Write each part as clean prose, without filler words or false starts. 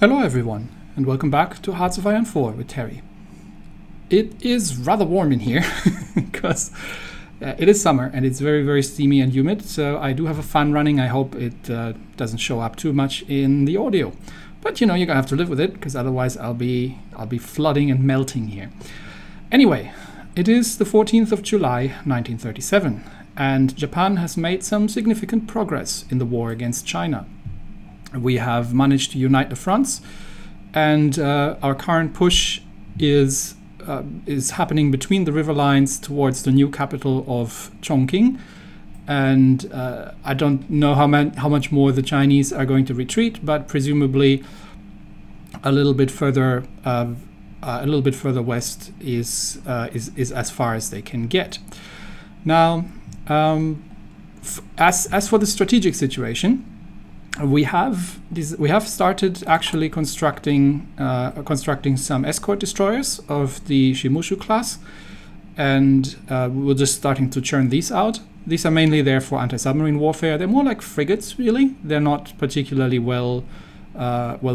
Hello everyone, and welcome back to Hearts of Iron 4 with Terry. It is rather warm in here, because it is summer and it's very, very steamy and humid, so I do have a fan running. I hope it doesn't show up too much in the audio. But you know, you're gonna have to live with it, because otherwise I'll be flooding and melting here. Anyway, it is the 14th of July, 1937, and Japan has made some significant progress in the war against China. We have managed to unite the fronts, and our current push is happening between the river lines towards the new capital of Chongqing. And I don't know how much more the Chinese are going to retreat, but presumably a little bit further west is as far as they can get. Now, as for the strategic situation, we have started actually constructing some escort destroyers of the Shimushu class, and we're just starting to churn these out. These are mainly there for anti-submarine warfare. They're more like frigates, really. They're not particularly well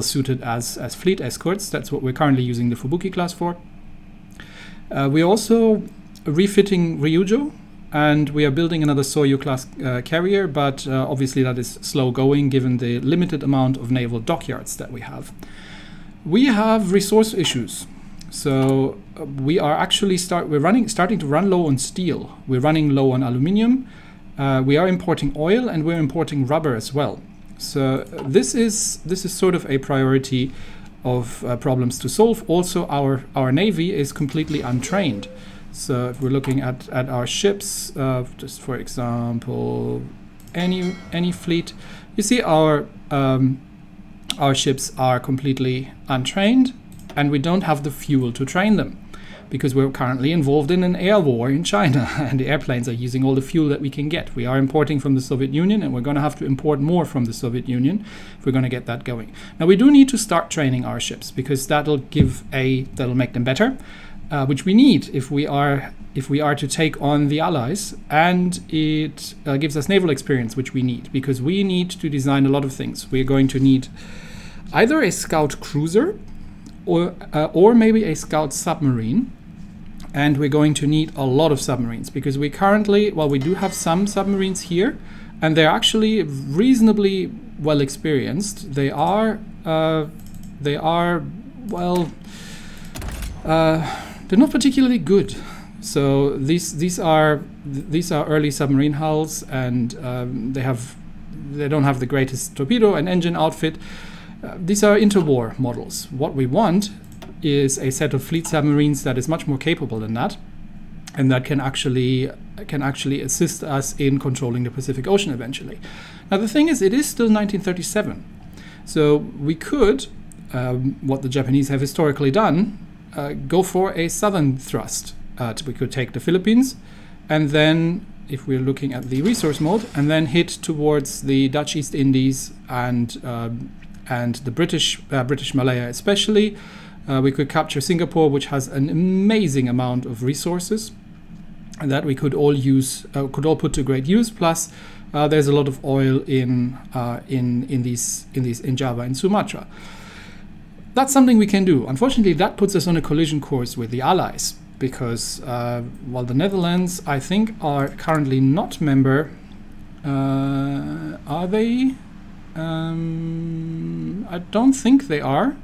suited as fleet escorts. That's what we're currently using the Fubuki class for. We're also refitting Ryujo, and we are building another Soyu class carrier, but obviously that is slow going given the limited amount of naval dockyards that we have. We have resource issues. So we are actually starting to run low on steel. We're running low on aluminium. We are importing oil, and we're importing rubber as well. So this is sort of a priority of problems to solve. Also, our navy is completely untrained. So if we're looking at our ships, just for example, any fleet, you see our ships are completely untrained, and we don't have the fuel to train them, because we're currently involved in an air war in China, and the airplanes are using all the fuel that we can get. We are importing from the Soviet Union, and we're going to have to import more from the Soviet Union if we're going to get that going. Now, we do need to start training our ships, because that'll make them better. Which we need if we are to take on the Allies, and it gives us naval experience, which we need, because we need to design a lot of things. We're going to need either a scout cruiser or maybe a scout submarine, and we're going to need a lot of submarines, because we currently, well, we do have some submarines here, and they're actually reasonably well experienced. They are well. They're not particularly good. So these are early submarine hulls, and they don't have the greatest torpedo and engine outfit. These are interwar models. What we want is a set of fleet submarines that is much more capable than that, and that can actually assist us in controlling the Pacific Ocean eventually. Now the thing is, it is still 1937, so we could, what the Japanese have historically done, go for a southern thrust. We could take the Philippines, and then, if we're looking at the resource mode, and then hit towards the Dutch East Indies and the British Malaya especially. We could capture Singapore, which has an amazing amount of resources, and that we could all put to great use. Plus, there's a lot of oil in Java and Sumatra. That's something we can do. Unfortunately, that puts us on a collision course with the Allies, because while the Netherlands, I think, are currently not member, are they? I don't think they are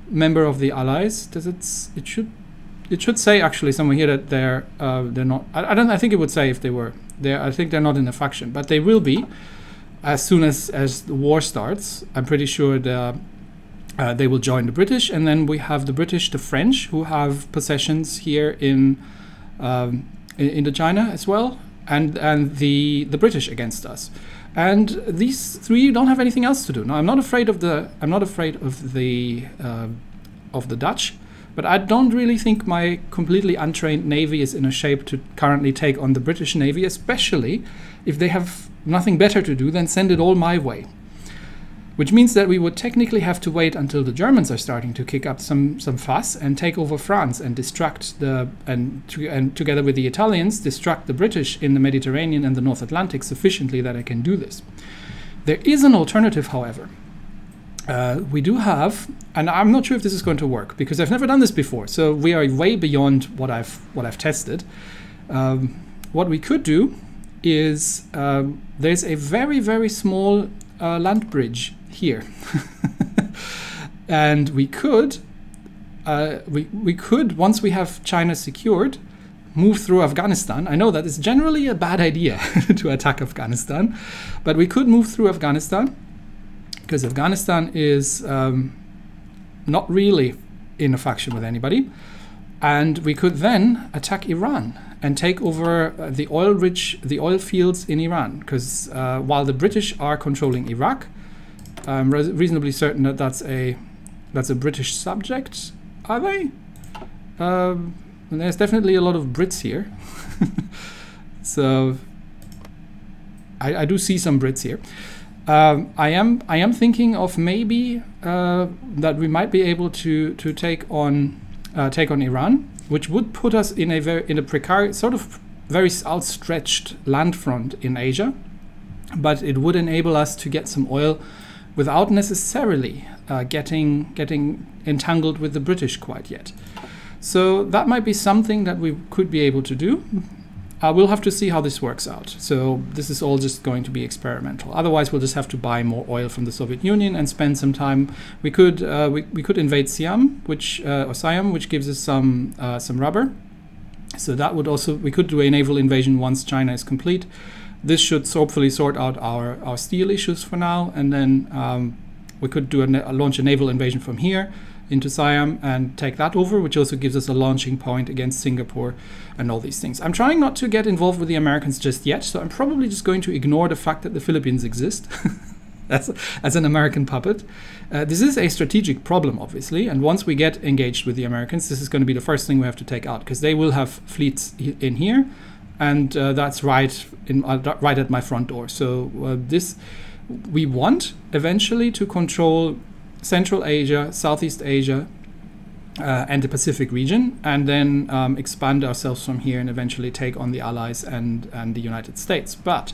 member of the Allies. Does it should say actually somewhere here that they're not. I think it would say if they were there. I think they're not in a faction, but they will be as soon as the war starts. I'm pretty sure they will join the British, and then we have the British, the French, who have possessions here in China as well, and the British against us. And these three don't have anything else to do. Now, I'm not afraid of the Dutch, but I don't really think my completely untrained navy is in a shape to currently take on the British Navy, especially if they have nothing better to do than send it all my way. Which means that we would technically have to wait until the Germans are starting to kick up some fuss and take over France and together with the Italians, distract the British in the Mediterranean and the North Atlantic sufficiently that I can do this. There is an alternative, however. we do have, and I'm not sure if this is going to work because I've never done this before. So we are way beyond what I've tested. What we could do is there's a very, very small land bridge here, and we could once we have China secured, move through Afghanistan. I know that is generally a bad idea to attack Afghanistan, but we could move through Afghanistan because Afghanistan is not really in a faction with anybody, and we could then attack Iran and take over the oil fields in Iran, because while the British are controlling Iraq, I'm reasonably certain that that's a British subject. Are they? There's definitely a lot of Brits here. So I do see some Brits here. I am thinking of maybe that we might be able to take on Iran, which would put us in a precarious, sort of very outstretched land front in Asia, but it would enable us to get some oil without necessarily getting entangled with the British quite yet. So that might be something that we could be able to do. We'll have to see how this works out. So this is all just going to be experimental. Otherwise, we'll just have to buy more oil from the Soviet Union and spend some time. We could invade Siam, which gives us some rubber. So that would also, we could do a naval invasion once China is complete. This should hopefully sort out our steel issues for now, and then we could do launch a naval invasion from here into Siam and take that over, which also gives us a launching point against Singapore and all these things. I'm trying not to get involved with the Americans just yet, so I'm probably just going to ignore the fact that the Philippines exist as an American puppet. This is a strategic problem, obviously, and once we get engaged with the Americans, this is going to be the first thing we have to take out, because they will have fleets in here, and that's right at my front door. So we want eventually to control Central Asia, Southeast Asia, and the Pacific region, and then expand ourselves from here and eventually take on the Allies and the United States. But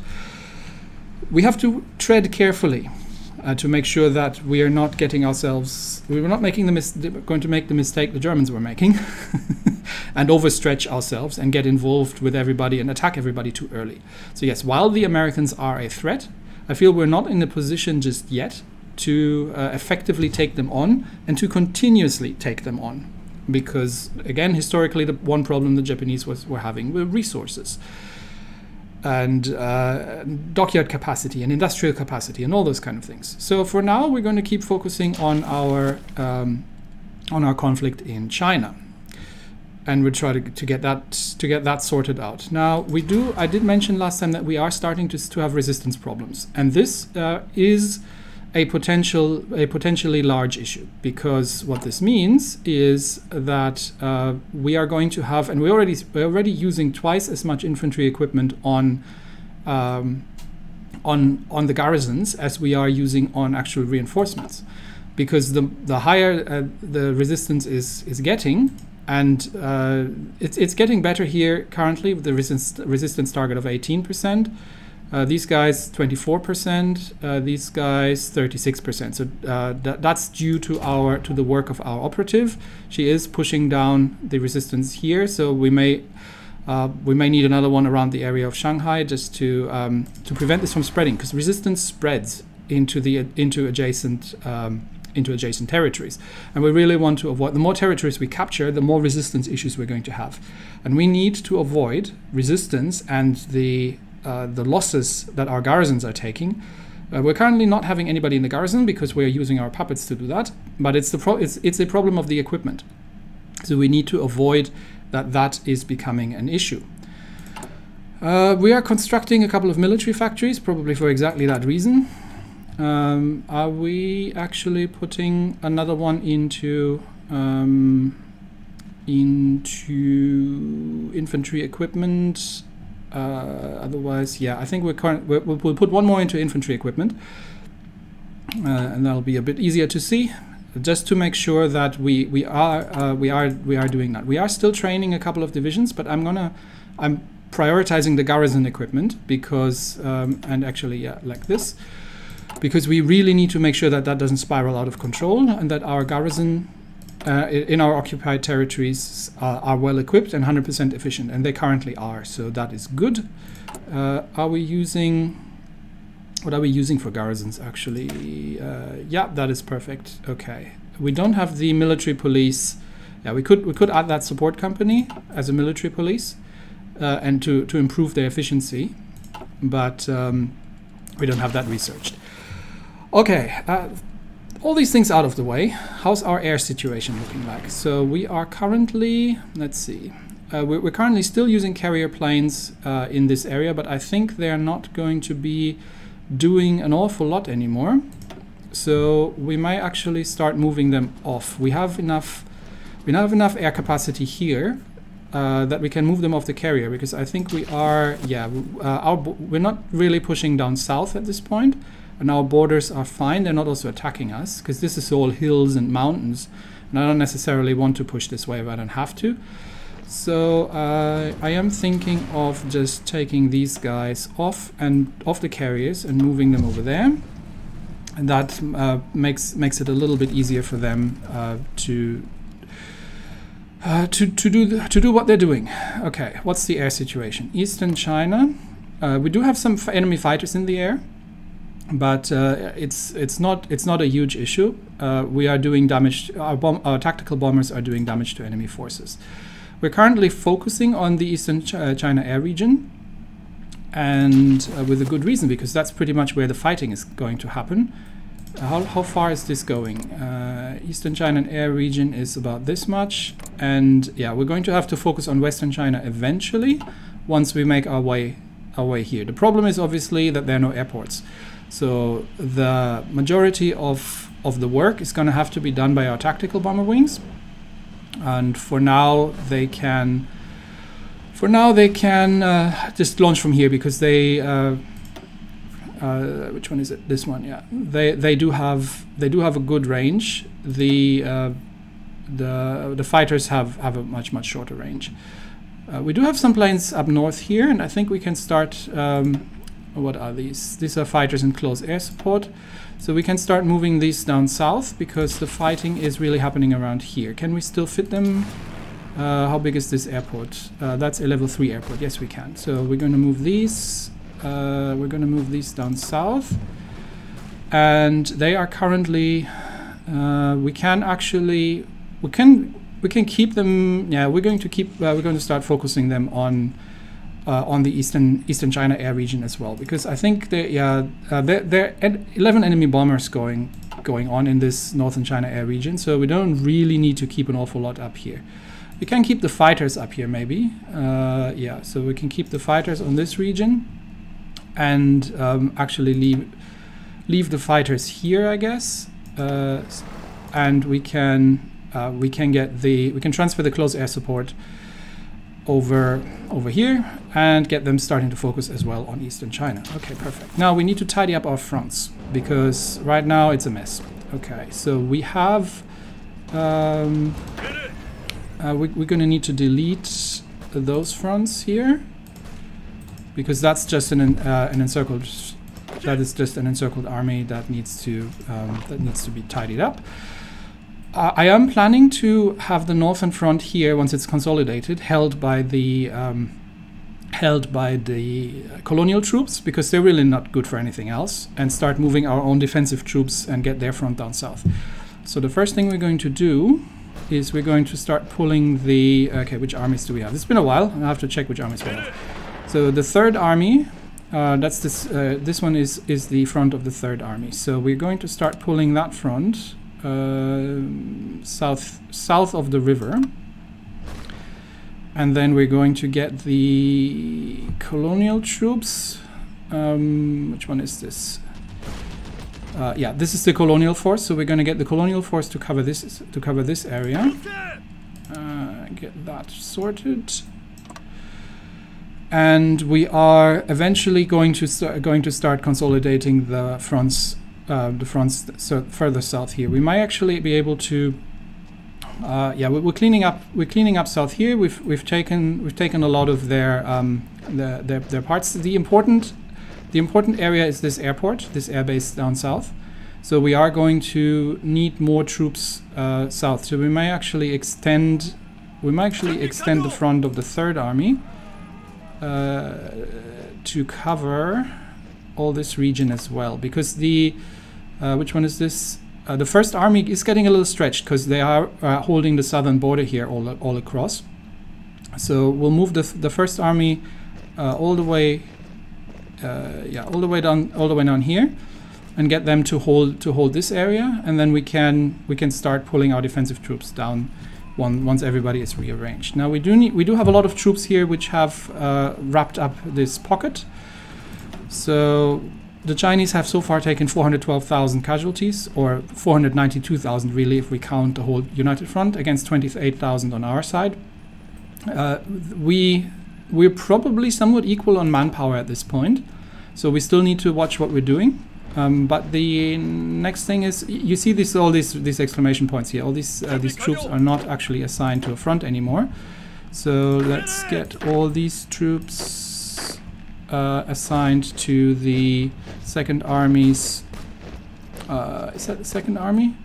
we have to tread carefully to make sure that we are not getting ourselves, we're not making going to make the mistake the Germans were making and overstretch ourselves and get involved with everybody and attack everybody too early. So yes, while the Americans are a threat, I feel we're not in a position just yet to effectively take them on and to continuously take them on, because again, historically, the one problem the Japanese were having were resources and dockyard capacity and industrial capacity and all those kind of things. So for now, we're going to keep focusing on our conflict in China, and we'll try to get that sorted out. Now I did mention last time that we are starting to have resistance problems, and this is a potentially large issue, because what this means is that we are going to have, and we're already using twice as much infantry equipment on the garrisons as we are using on actual reinforcements, because the higher the resistance is getting, and it's getting better here currently with the resistance target of 18%. These guys 24%, these guys 36%. So that's due to the work of our operative. She is pushing down the resistance here, so we may need another one around the area of Shanghai just to prevent this from spreading, because resistance spreads into adjacent territories, and we really want to avoid. The more territories we capture, the more resistance issues we're going to have, and we need to avoid resistance and the losses that our garrisons are taking. We're currently not having anybody in the garrison because we're using our puppets to do that, but it's a problem of the equipment. So we need to avoid that is becoming an issue. We are constructing a couple of military factories, probably for exactly that reason. Are we actually putting another one into infantry equipment? Otherwise, yeah, I think we'll put one more into infantry equipment, and that'll be a bit easier to see, just to make sure that we are doing that. We are still training a couple of divisions, but I'm prioritizing the garrison equipment because and actually, yeah, like this, because we really need to make sure that that doesn't spiral out of control and that our garrison in our occupied territories are well equipped and 100% efficient, and they currently are, so that is good. Are we using... What are we using for garrisons, actually? Yeah, that is perfect. Okay. We don't have the military police. Yeah, we could add that support company as a military police and to improve their efficiency, but we don't have that researched. Okay, all these things out of the way. How's our air situation looking like? So we are currently, let's see, we're currently still using carrier planes in this area, but I think they're not going to be doing an awful lot anymore. So we might actually start moving them off. We have enough air capacity here that we can move them off the carrier, because I think we are, yeah, we're not really pushing down south at this point, and our borders are fine. They're not also attacking us, because this is all hills and mountains, and I don't necessarily want to push this way if I don't have to. So I am thinking of just taking these guys off the carriers and moving them over there, and that makes it a little bit easier for them to do what they're doing. Okay, what's the air situation? Eastern China. We do have some enemy fighters in the air, but it's not a huge issue. We are doing damage. Our tactical bombers are doing damage to enemy forces. We're currently focusing on the Eastern China air region, and with a good reason, because that's pretty much where the fighting is going to happen. How far is this going? Eastern China air region is about this much, and yeah, we're going to have to focus on Western China eventually once we make our way here. The problem is obviously that there are no airports, so the majority of the work is going to have to be done by our tactical bomber wings. And for now they can just launch from here, because they which one is it? This one, yeah. They do have a good range. The fighters have a much shorter range. We do have some planes up north here, and I think we can start. What are these? These are fighters in close air support. So we can start moving these down south, because the fighting is really happening around here. Can we still fit them? How big is this airport? That's a level 3 airport. Yes, we can. So we're going to move these. We're going to move these down south. And they are currently... we can keep them... Yeah, we're going to start focusing them on the Eastern China air region as well, because I think there are 11 enemy bombers going on in this Northern China air region, so we don't really need to keep an awful lot up here. We can keep the fighters up here maybe, yeah, so we can keep the fighters on this region and actually leave the fighters here, I guess, and we can transfer the close air support over here and get them starting to focus as well on Eastern China. Okay, perfect. Now we need to tidy up our fronts, because right now it's a mess. Okay, so we have we're going to need to delete those fronts here, because that's just an encircled. That is just an encircled army that needs to be tidied up. I am planning to have the northern front here, once it's consolidated, held by the colonial troops, because they're really not good for anything else, and start moving our own defensive troops and get their front down south. So the first thing we're going to do is we're going to start pulling the... Okay, which armies do we have? It's been a while, and I have to check which armies we have. So the 3rd Army, that's this. This one is the front of the 3rd Army. So we're going to start pulling that front south of the river, and then we're going to get the colonial troops. Which one is this? Yeah, this is the colonial force. So we're going to get the colonial force to cover this area. Get that sorted, and we are eventually going to start consolidating the fronts. So further south here, we might actually be able to. Yeah, we're cleaning up south here. We've taken a lot of their parts. The The important area is this airport, this airbase down south. So we are going to need more troops south. So we may actually extend the front of the Third Army to cover all this region as well. Because the which one is this? The First Army is getting a little stretched because they are holding the southern border here all across. So we'll move the First Army all the way down here, and get them to hold this area, and then we can start pulling our defensive troops down once everybody is rearranged. Now we do have a lot of troops here which have wrapped up this pocket. So the Chinese have so far taken 412,000 casualties, or 492,000 really if we count the whole United Front, against 28,000 on our side. We're probably somewhat equal on manpower at this point, so we still need to watch what we're doing. But the next thing is, you see all these exclamation points here. All these troops are not actually assigned to a front anymore. So let's get all these troops assigned to the Second Army's. Is that the Second Army?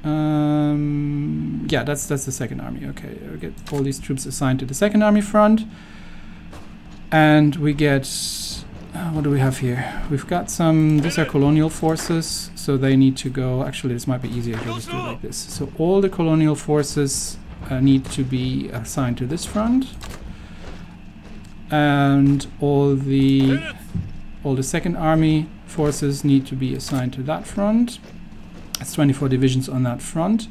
Yeah, that's the Second Army. Okay, we get all these troops assigned to the Second Army front, and we get. What do we have here? We've got these are colonial forces, so they need to go. Actually, this might be easier if I just do it like this. So all the colonial forces need to be assigned to this front, and all the Second Army forces need to be assigned to that front. It's 24 divisions on that front.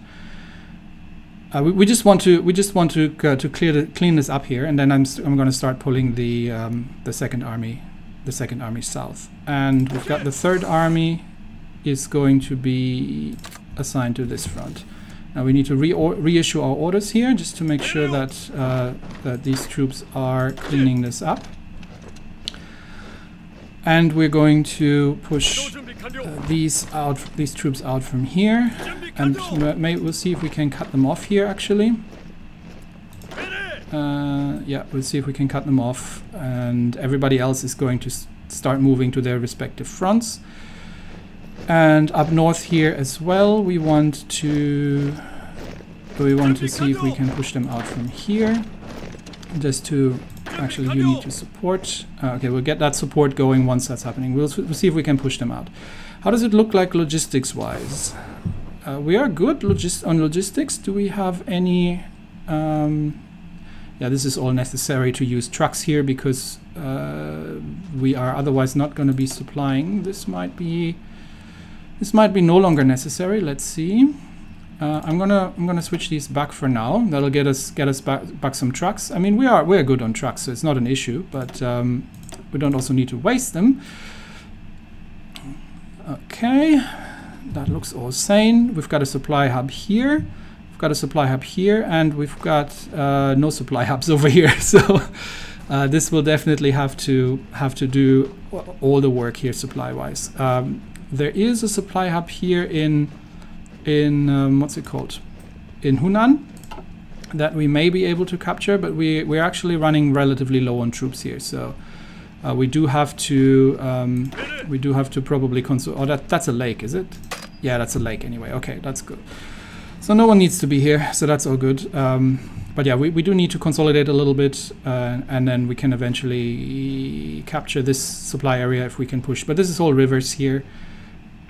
We just want to clean this up here, and then I'm going to start pulling the Second Army. The Second Army south, and we've got the Third Army is going to be assigned to this front. Now we need to reissue our orders here just to make sure that that these troops are cleaning this up, and we're going to push these troops out from here, and we'll see if we can cut them off here actually. Yeah, we'll see if we can cut them off, and everybody else is going to start moving to their respective fronts. And up north here as well, we want to see if we can push them out from here. Just to actually, you need to support. Okay, we'll get that support going once that's happening. We'll see if we can push them out. How does it look like logistics-wise? We are good on logistics. Do we have any? Yeah, this is all necessary to use trucks here because we are otherwise not going to be supplying. This might be no longer necessary. Let's see. I'm gonna switch these back for now. That'll get us back some trucks. I mean, we're good on trucks, so it's not an issue. But we don't also need to waste them. Okay, that looks all sane. We've got a supply hub here. Got a supply hub here, and we've got no supply hubs over here, so this will definitely have to do all the work here supply wise. There is a supply hub here in what's it called, in Hunan, that we may be able to capture, but we're actually running relatively low on troops here, so we do have to probably console. Oh, that's a lake, is it? Yeah, that's a lake anyway. Okay, that's good. So no one needs to be here, so that's all good. But yeah, we do need to consolidate a little bit, and then we can eventually capture this supply area if we can push. But this is all rivers here.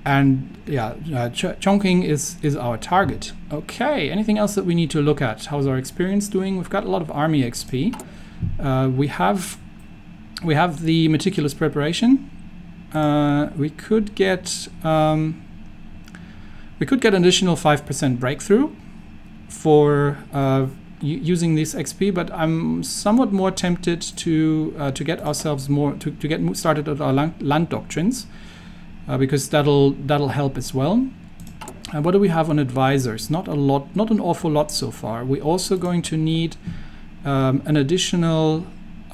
And yeah, Chongqing is our target. Okay, anything else that we need to look at? How's our experience doing? We've got a lot of army XP. We have the meticulous preparation. We could get an additional 5% breakthrough for using this XP, but I'm somewhat more tempted to get ourselves more to get started at our land doctrines, because that'll help as well. What do we have on advisors? Not a lot, not an awful lot so far. We're also going to need an additional.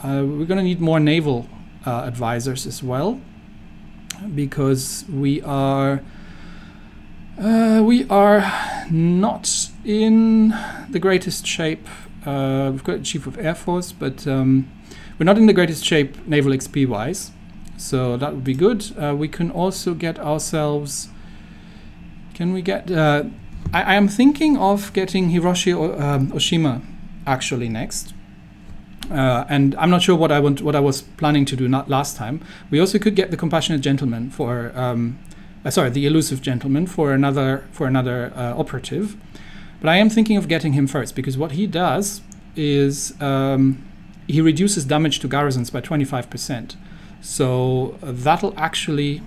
We're going to need more naval advisors as well, because we are not in the greatest shape. We've got a Chief of Air Force, but we're not in the greatest shape naval XP wise. So that would be good. We can also get ourselves... Can we get... I am thinking of getting Hiroshi Oshima actually next. And I'm not sure what I was planning to do not last time. We also could get the Compassionate Gentleman for... the Elusive Gentleman for another operative. But I am thinking of getting him first, because what he does is he reduces damage to garrisons by 25%. So that'll actually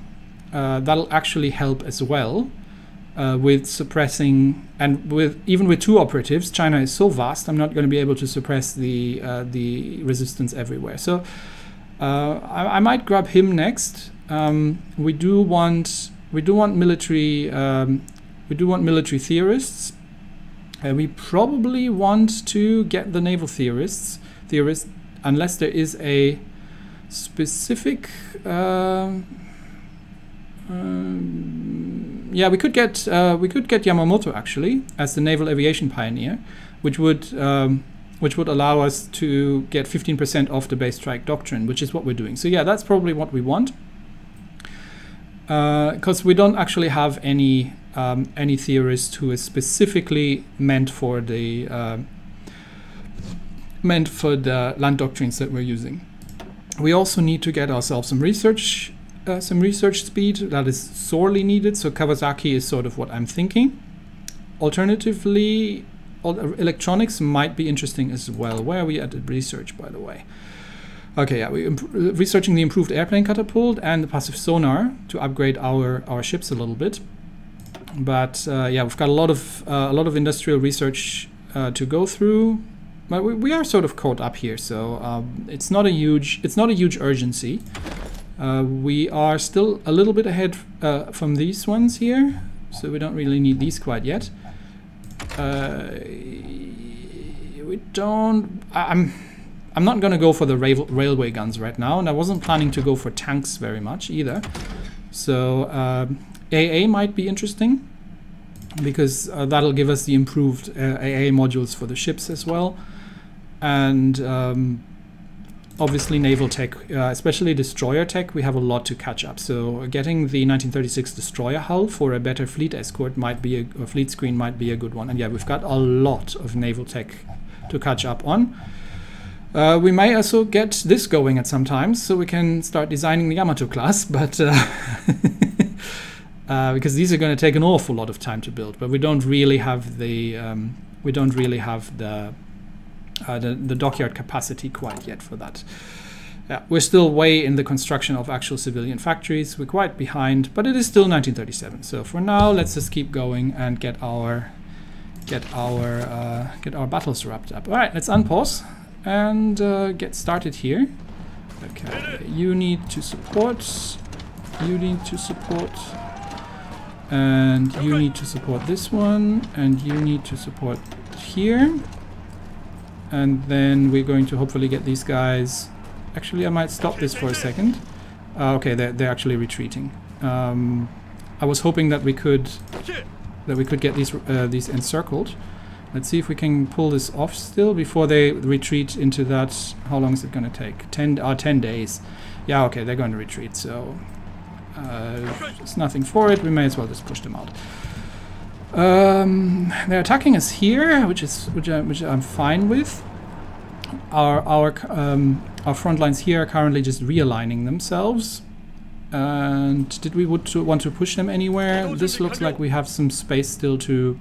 help as well with suppressing, and even with 2 operatives, China is so vast. I'm not going to be able to suppress the resistance everywhere. So I might grab him next. We do want military theorists. We probably want to get the naval theorists, unless there is a specific. Yeah, we could get Yamamoto actually as the naval aviation pioneer, which would allow us to get 15% off the base strike doctrine, which is what we're doing. So yeah, that's probably what we want, because we don't actually have any theorist who is specifically meant for the land doctrines that we're using. We also need to get ourselves some research speed. That is sorely needed. So Kawasaki is sort of what I'm thinking. Alternatively, electronics might be interesting as well. Where are we at research, by the way? Okay, yeah, we're researching the improved airplane catapult and the passive sonar to upgrade our ships a little bit. But yeah, we've got a lot of industrial research to go through. But we are sort of caught up here, so it's not a huge urgency. We are still a little bit ahead from these ones here, so we don't really need these quite yet. We don't. I'm not going to go for the railway guns right now, and I wasn't planning to go for tanks very much either. So AA might be interesting, because that'll give us the improved AA modules for the ships as well. And obviously naval tech, especially destroyer tech, we have a lot to catch up. So getting the 1936 destroyer hull for a better fleet escort might be a fleet screen might be a good one. And yeah, we've got a lot of naval tech to catch up on. We may also get this going at some time, so we can start designing the Yamato class, but because these are going to take an awful lot of time to build. But we don't really have the the dockyard capacity quite yet for that. Yeah, we're still way in the construction of actual civilian factories. We're quite behind, but it is still 1937. So for now, let's just keep going and get our battles wrapped up. All right, let's unpause and get started here. Okay, you need to support. You need to support. And you need to support this one, and you need to support here. And then we're going to hopefully get these guys. Actually, I might stop this for a second. Okay, they're actually retreating. I was hoping that we could get these encircled. Let's see if we can pull this off still before they retreat into that. How long is it going to take? 10 days. Yeah, okay, they're going to retreat. So there's nothing for it. We may as well just push them out. They're attacking us here, which I'm fine with. Our front lines here are currently just realigning themselves. And did we want to push them anywhere? This looks like we have some space still to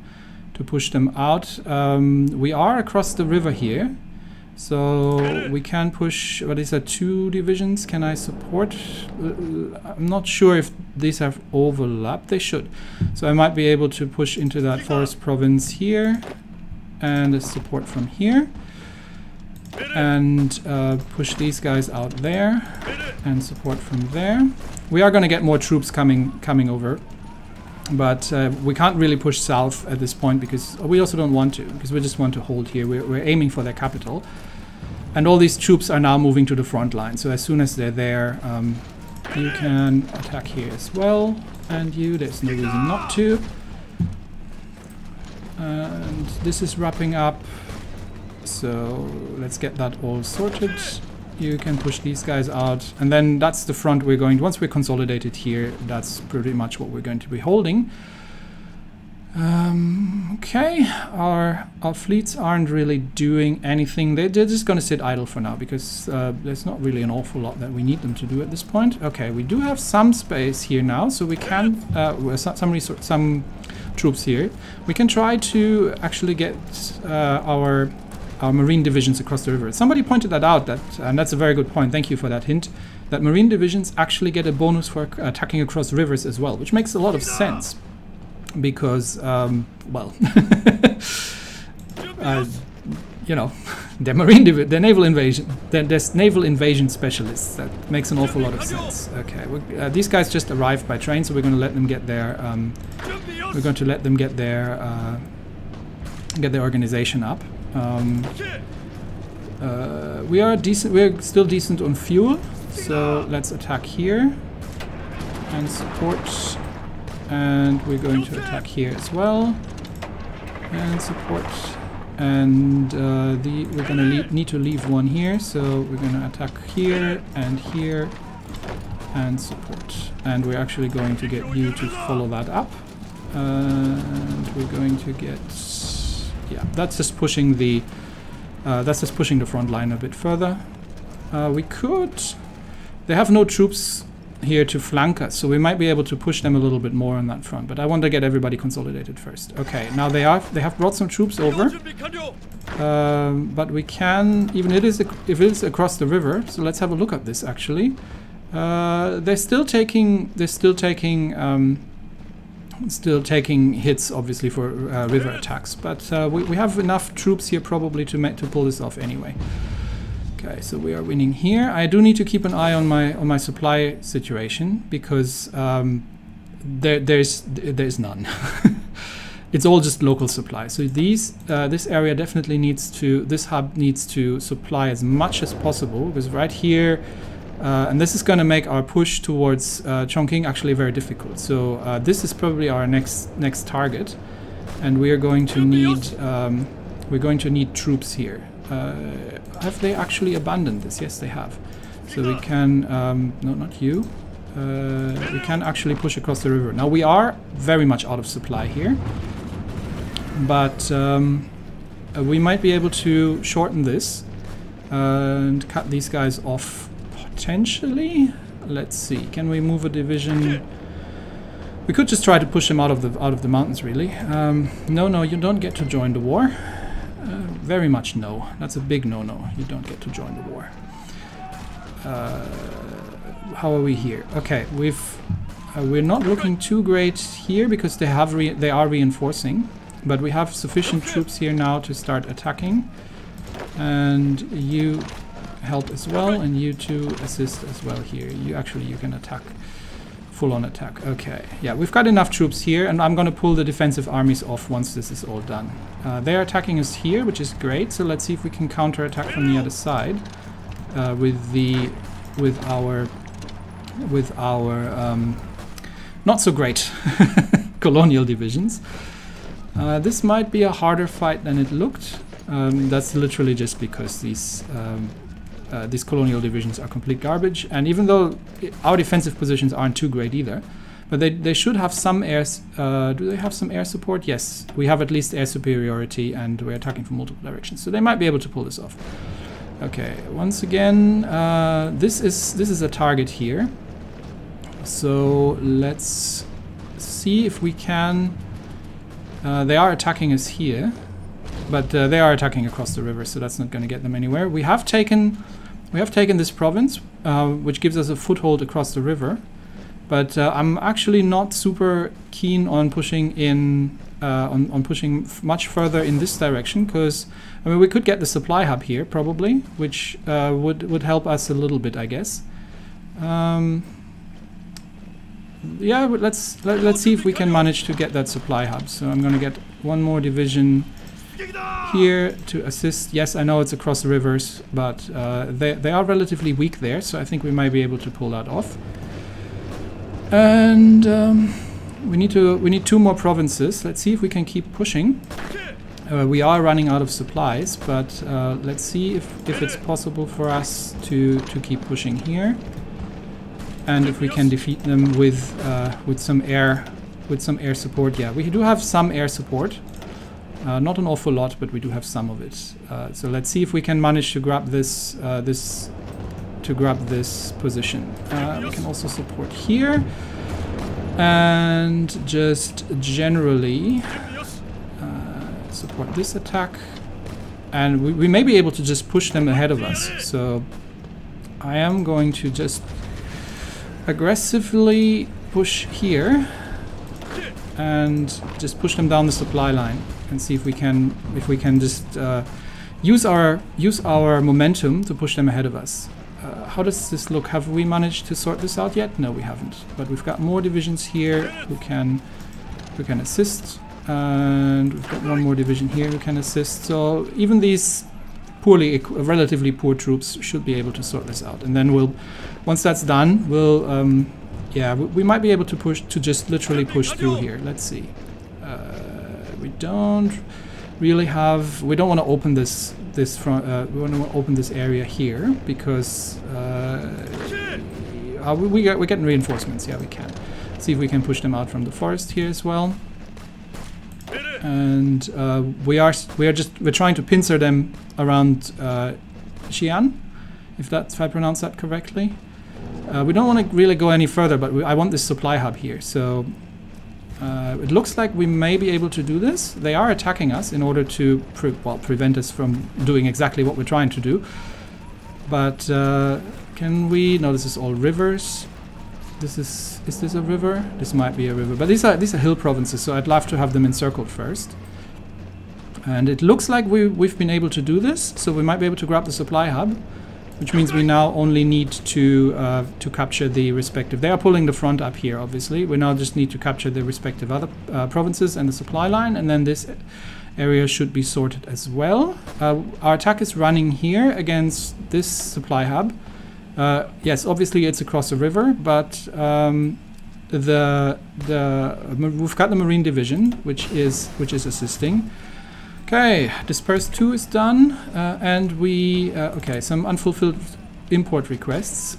push them out. We are across the river here, so we can push. What is that? 2 divisions? Can I support? I'm not sure if these have overlapped. They should. So I might be able to push into that forest province here, and a support from here, and push these guys out there, and support from there. We are going to get more troops coming over, but we can't really push south at this point because we also don't want to, because we just want to hold here. We're aiming for their capital, and all these troops are now moving to the front line. So as soon as they're there, you can attack here as well, and there's no reason not to. And this is wrapping up, so let's get that all sorted. You can push these guys out, and then that's the front we're going to, once we're consolidated here, that's pretty much what we're going to be holding. Okay, our fleets aren't really doing anything. They're just going to sit idle for now, because there's not really an awful lot that we need them to do at this point. Okay, we do have some space here now, so we can, some troops here. We can try to actually get our marine divisions across the river. Somebody pointed that out, and that's a very good point. Thank you for that hint. That marine divisions actually get a bonus for attacking across rivers as well, which makes a lot of sense. Because, well, you know, they're they're naval invasion. There's naval invasion specialists. That makes an awful lot of sense. Okay, these guys just arrived by train, so we're going to let them get their get their organization up. We are decent. We're still decent on fuel, so let's attack here and support. And we're going to attack here as well and support. And we're going to need to leave one here, so we're going to attack here and support. And we're actually going to get you to follow that up. And we're going to get, yeah, that's just pushing the front line a bit further. They have no troops here to flank us, so we might be able to push them a little bit more on that front, but I want to get everybody consolidated first. Okay, now they have brought some troops over, but we can, even if it is across the river, so let's have a look at this actually. They're still taking hits obviously for river attacks, but we have enough troops here probably to pull this off anyway. Okay, so we are winning here. I do need to keep an eye on my supply situation, because there's none. It's all just local supply. So this area definitely this hub needs to supply as much as possible, because right here, and this is going to make our push towards Chongqing actually very difficult. So this is probably our next target, and we are going to need troops here. Have they actually abandoned this? Yes, they have. So we can, no, not you. We can actually push across the river. Now we are very much out of supply here, but we might be able to shorten this and cut these guys off potentially. Let's see. Can we move a division? We could just try to push them out of the mountains, really. No, you don't get to join the war. Very much no. That's a big no-no. You don't get to join the war. How are we here? Okay, we're not looking too great here, because they are reinforcing, but we have sufficient troops here now to start attacking. And you help as well, and you two assist as well here. You can attack. Full-on attack. Okay, yeah, we've got enough troops here, and I'm going to pull the defensive armies off once this is all done. They are attacking us here, which is great. So let's see if we can counter-attack from the other side with our not so great colonial divisions. This might be a harder fight than it looked. That's literally just because these colonial divisions are complete garbage, and even though our defensive positions aren't too great either, but they should have some air. Do they have some air support? Yes, we have at least air superiority, and we're attacking from multiple directions, so they might be able to pull this off. Okay, once again, this is a target here, so let's see if we can. They are attacking us here, but they are attacking across the river, so that's not going to get them anywhere. We have taken this province, which gives us a foothold across the river, but I'm actually not super keen on pushing pushing much further in this direction, because I mean we could get the supply hub here probably, which would help us a little bit, I guess. Yeah, but let's see if we can manage to get that supply hub. So I'm going to get one more division here to assist. Yes, I know it's across the rivers, but they are relatively weak there, so I think we might be able to pull that off. And we need two more provinces. Let's see if we can keep pushing. We are running out of supplies, but let's see if it's possible for us to keep pushing here, and if we can defeat them with some air support. Yeah, we do have some air support, not an awful lot, but we do have some of it. So let's see if we can manage to grab this position. We can also support here, and just generally support this attack, and we may be able to just push them ahead of us. So I am going to just aggressively push here and just push them down the supply line and see if we can just use our momentum to push them ahead of us. How does this look? Have we managed to sort this out yet? No, we haven't. But we've got more divisions here who can assist. And we've got one more division here who can assist. So even these relatively poor troops should be able to sort this out. And then once that's done, we might be able to just literally push through here. Let's see. We don't want to open this we want to open this area here because we're getting reinforcements. Yeah, we can. See if we can push them out from the forest here as well. And we're trying to pincer them around Xi'an, if I pronounce that correctly. We don't want to really go any further, but I want this supply hub here. So it looks like we may be able to do this. They are attacking us in order to prevent us from doing exactly what we're trying to do. But can we? No, this is all rivers. Is this a river? This might be a river, but these are hill provinces, so I'd love to have them encircled first. And it looks like we've been able to do this, so we might be able to grab the supply hub, which means we now only need to capture the respective. They are pulling the front up here, obviously. We now just need to capture the respective other provinces and the supply line, and then this area should be sorted as well. Our attack is running here against this supply hub. Yes, obviously it's across the river, but we've got the Marine Division, which is assisting. Okay, Disperse 2 is done, and we okay, some unfulfilled import requests.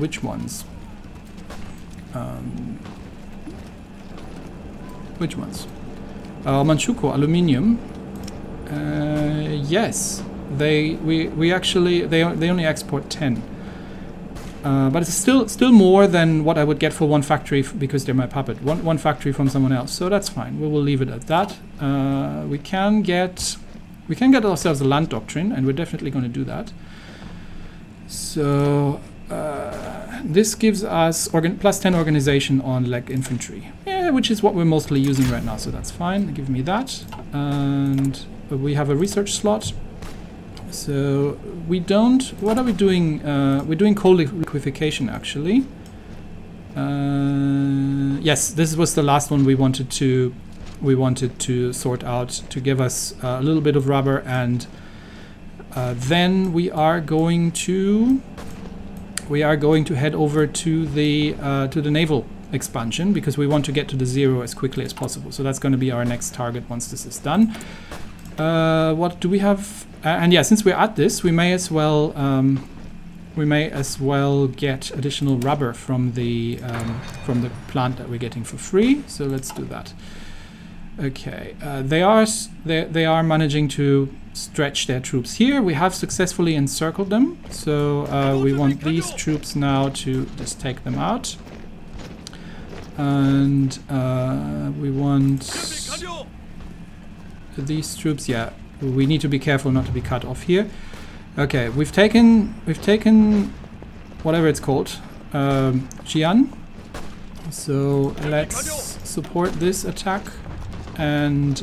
Which ones? Which ones? Manchukuo aluminium. Yes, they only export 10. But it's still more than what I would get for one factory because they're my puppet. One factory from someone else, so that's fine. We will leave it at that. We can get ourselves a land doctrine, and we're definitely going to do that. So this gives us plus 10 organization on leg infantry, which is what we're mostly using right now. So that's fine. Give me that, and we have a research slot. So we don't. What are we doing? We're doing coal liquefaction, actually. Yes, this was the last one we wanted to sort out to give us a little bit of rubber, and then we are going to head over to the naval expansion because we want to get to the 0 as quickly as possible. So that's going to be our next target once this is done. What do we have? And yeah, since we're at this, we may as well get additional rubber from the plant that we're getting for free. So let's do that. Okay, they are managing to stretch their troops here. We have successfully encircled them. So we want these troops now to just take them out, and we want these troops. Yeah. We need to be careful not to be cut off here. Okay, we've taken whatever it's called, Xi'an. So let's support this attack, and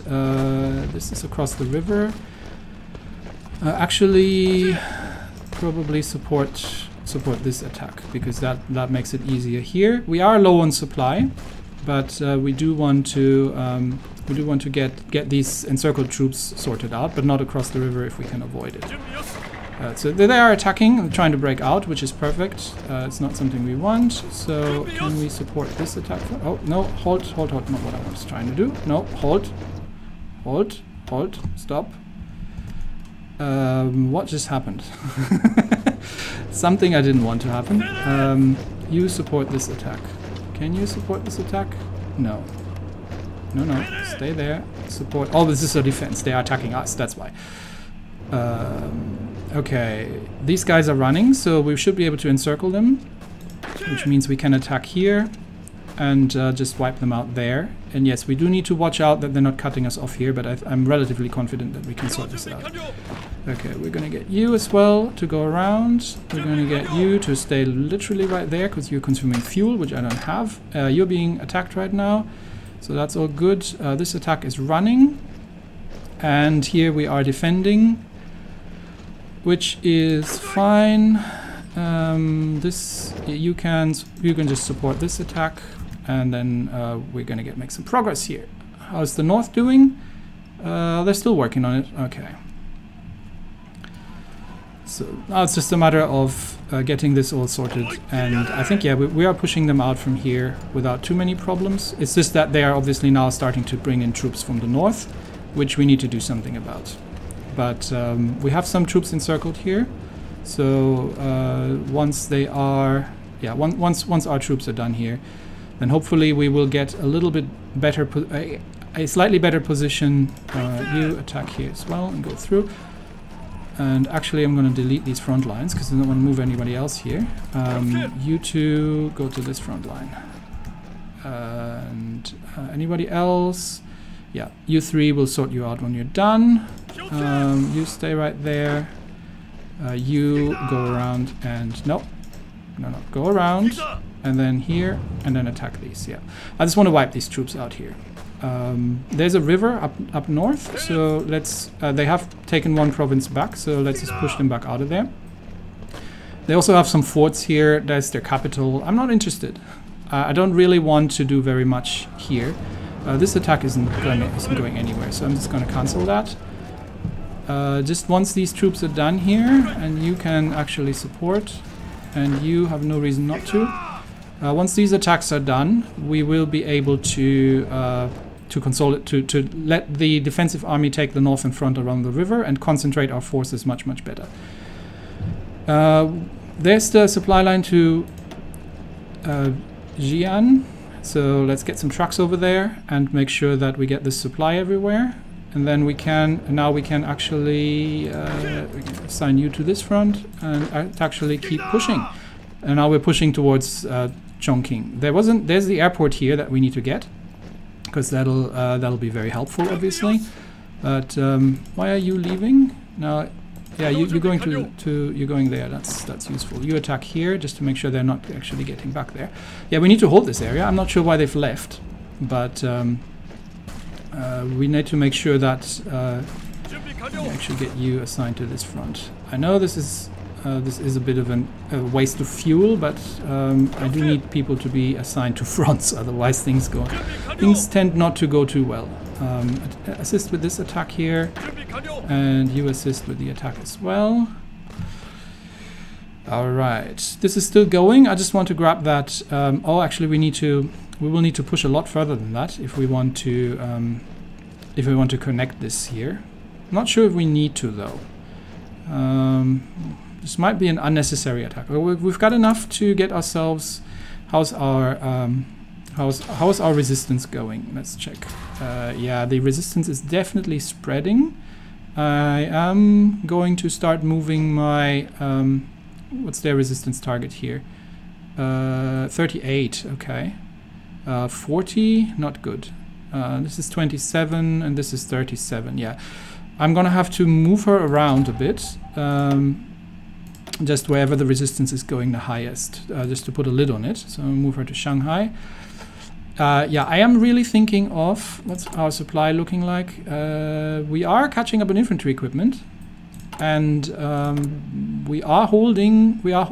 this is across the river. Actually, probably support this attack because that makes it easier here. We are low on supply, but we do want to get these encircled troops sorted out, but not across the river if we can avoid it. So they are attacking and trying to break out, which is perfect. It's not something we want. So can we support this attack? Oh no, hold, not what I was trying to do. No, hold. Halt. Stop. What just happened? Something I didn't want to happen. You support this attack. Can you support this attack? No. No, no. Stay there. Support. Oh, this is a defense. They are attacking us. That's why. Okay. These guys are running, so we should be able to encircle them, which means we can attack here and just wipe them out there. And yes, we do need to watch out that they're not cutting us off here, but I'm relatively confident that we can sort this out. Okay, we're gonna get you as well to go around. We're gonna get you to stay literally right there because you're consuming fuel, which I don't have. You're being attacked right now, so that's all good. This attack is running, and here we are defending, which is fine. This you can just support this attack, and then we're gonna make some progress here. How's the north doing? They're still working on it. Okay. So now it's just a matter of getting this all sorted, and I think, yeah, we are pushing them out from here without too many problems. It's just that they are obviously now starting to bring in troops from the north, which we need to do something about. But we have some troops encircled here, so once they are, yeah, once our troops are done here, then hopefully we will get a little bit better, a slightly better position. You attack here as well and go through. And actually I'm going to delete these front lines because I don't want to move anybody else here. You two go to this front line. And anybody else? Yeah, you three will sort you out when you're done. You stay right there. You go around and... No, go around. And then here, and then attack these, yeah. I just want to wipe these troops out here. There's a river up north, so let's... they have taken one province back, so let's just push them back out of there. They also have some forts here. There's their capital. I'm not interested. I don't really want to do very much here. This attack isn't going anywhere, so I'm just going to cancel that. Just once these troops are done here, and you can actually support, and you have no reason not to. Once these attacks are done, we will be able to consolidate, to let the defensive army take the northern front around the river and concentrate our forces much better. There's the supply line to Xi'an, so let's get some trucks over there and make sure that we get this supply everywhere. And then we can actually assign you to this front and actually keep pushing. And now we're pushing towards Chongqing. There's the airport here that we need to get, because that'll be very helpful, obviously. But why are you leaving? Now, yeah, you're going you're going there. That's useful. You attack here just to make sure they're not actually getting back there. Yeah, we need to hold this area. I'm not sure why they've left, but we need to make sure that we actually get you assigned to this front. I know this is a bit of a waste of fuel, but I do need people to be assigned to fronts, otherwise things tend not to go too well. Assist with this attack here, and you assist with the attack as well. Alright, this is still going. I just want to grab that. Oh, actually we will need to push a lot further than that if we want to connect this here. I'm not sure if we need to, though. This might be an unnecessary attack. We've got enough to get ourselves. How's our resistance going? Let's check. Yeah, the resistance is definitely spreading. I am going to start moving my what's their resistance target here? 38. Okay. 40. Not good. This is 27 and this is 37. Yeah. I'm gonna have to move her around a bit. Just wherever the resistance is going the highest, just to put a lid on it. So I'll move her to Shanghai. Yeah, I am really thinking of what's our supply looking like. We are catching up on infantry equipment, and we are holding a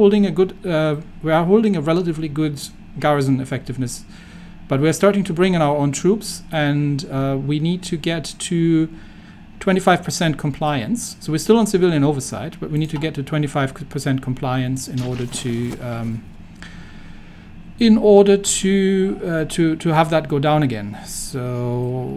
relatively good garrison effectiveness, but we're starting to bring in our own troops, and we need to get to 25% compliance. So we're still on civilian oversight, but we need to get to 25% compliance in order to in order to have that go down again. So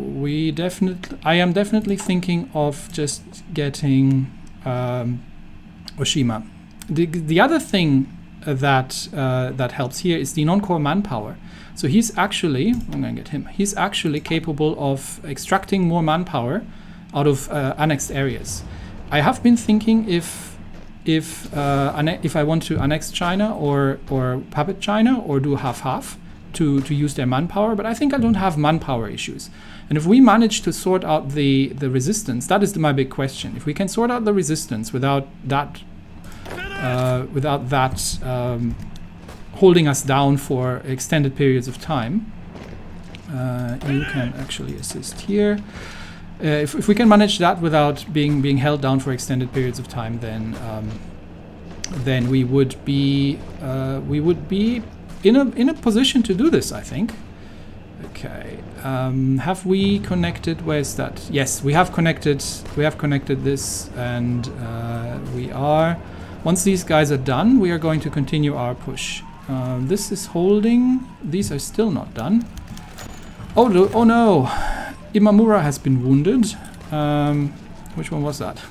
I am definitely thinking of just getting Oshima. The other thing that helps here is the non-core manpower. So he's actually, I'm going to get him. He's actually capable of extracting more manpower out of annexed areas. I have been thinking if I want to annex China or puppet China or do half-half to use their manpower, but I think I don't have manpower issues. And if we manage to sort out the resistance, that is my big question. If we can sort out the resistance without that holding us down for extended periods of time, you can actually assist here. If we can manage that without being held down for extended periods of time, then we would be in a position to do this, I think. Okay. Have we connected? Where's that? Yes, we have connected. We have connected this, and we are. Once these guys are done, we are going to continue our push. This is holding. These are still not done. Oh no! Imamura has been wounded. Which one was that?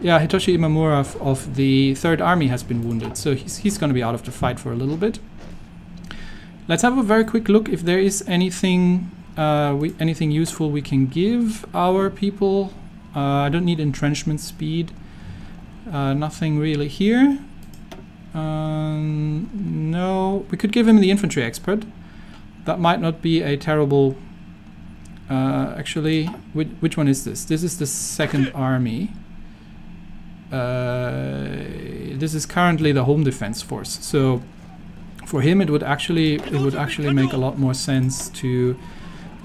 Yeah, Hitoshi Imamura of the 3rd Army has been wounded, so he's going to be out of the fight for a little bit. Let's have a very quick look if there is anything anything useful we can give our people. I don't need entrenchment speed. Nothing really here. No, we could give him the infantry expert. That might not be a terrible... actually, which one is this? This is the 2nd Army. This is currently the Home Defense Force. So for him, it would actually make a lot more sense to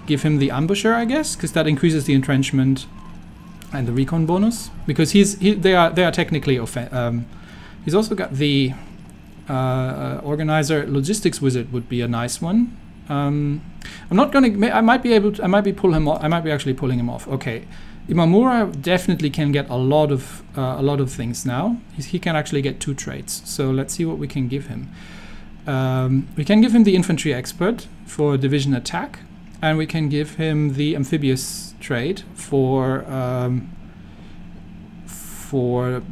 give him the ambusher, I guess, because that increases the entrenchment and the recon bonus. Because they are technically he's also got the organizer. Logistics wizard would be a nice one. I'm not gonna. I might be actually pulling him off. Okay, Imamura definitely can get a lot of things now. He can actually get 2 traits. So let's see what we can give him. We can give him the infantry expert for division attack, and we can give him the amphibious trait for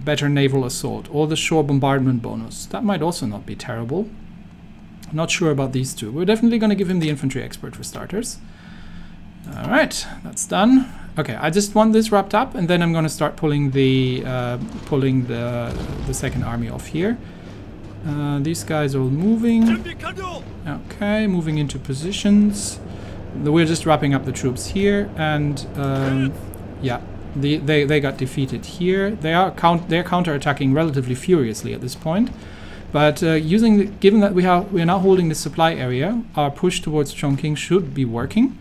better naval assault, or the shore bombardment bonus. That might also not be terrible. Not sure about these two. We're definitely going to give him the infantry expert for starters. All right, that's done. Okay, I just want this wrapped up, and then I'm going to start pulling the 2nd Army off here. These guys are all moving. Okay, moving into positions. We're just wrapping up the troops here, and yeah, they got defeated here. They're counter-attacking relatively furiously at this point. But given that we are now holding the supply area, our push towards Chongqing should be working.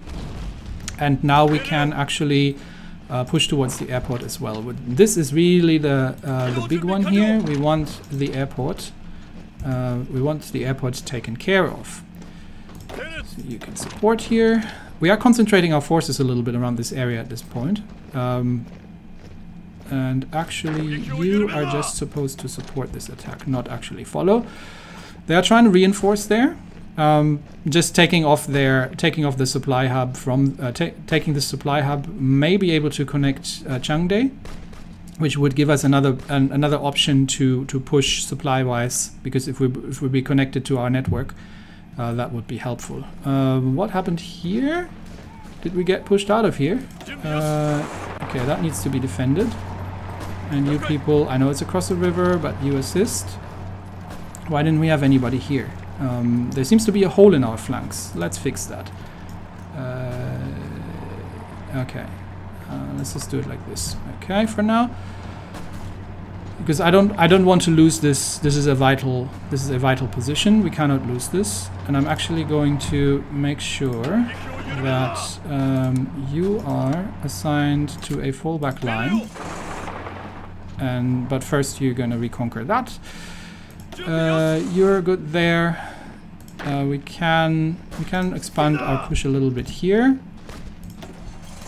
And now we can actually push towards the airport as well. This is really the big one here. We want the airport. Taken care of. So you can support here. We are concentrating our forces a little bit around this area at this point. And actually, you are just supposed to support this attack, not actually follow. They are trying to reinforce there, just taking off the supply hub from taking the supply hub. May be able to connect Changde, which would give us another option to push supply wise. Because if we be connected to our network, that would be helpful. What happened here? Did we get pushed out of here? Okay, that needs to be defended. And you people, I know it's across the river, but you assist. Why didn't we have anybody here? There seems to be a hole in our flanks. Let's fix that. Okay, let's just do it like this. Okay, for now, because I don't want to lose this. This is a vital position. We cannot lose this, and I'm actually going to make sure that you are assigned to a fallback line. But first you're going to reconquer that. You're good there. We can expand our push a little bit here.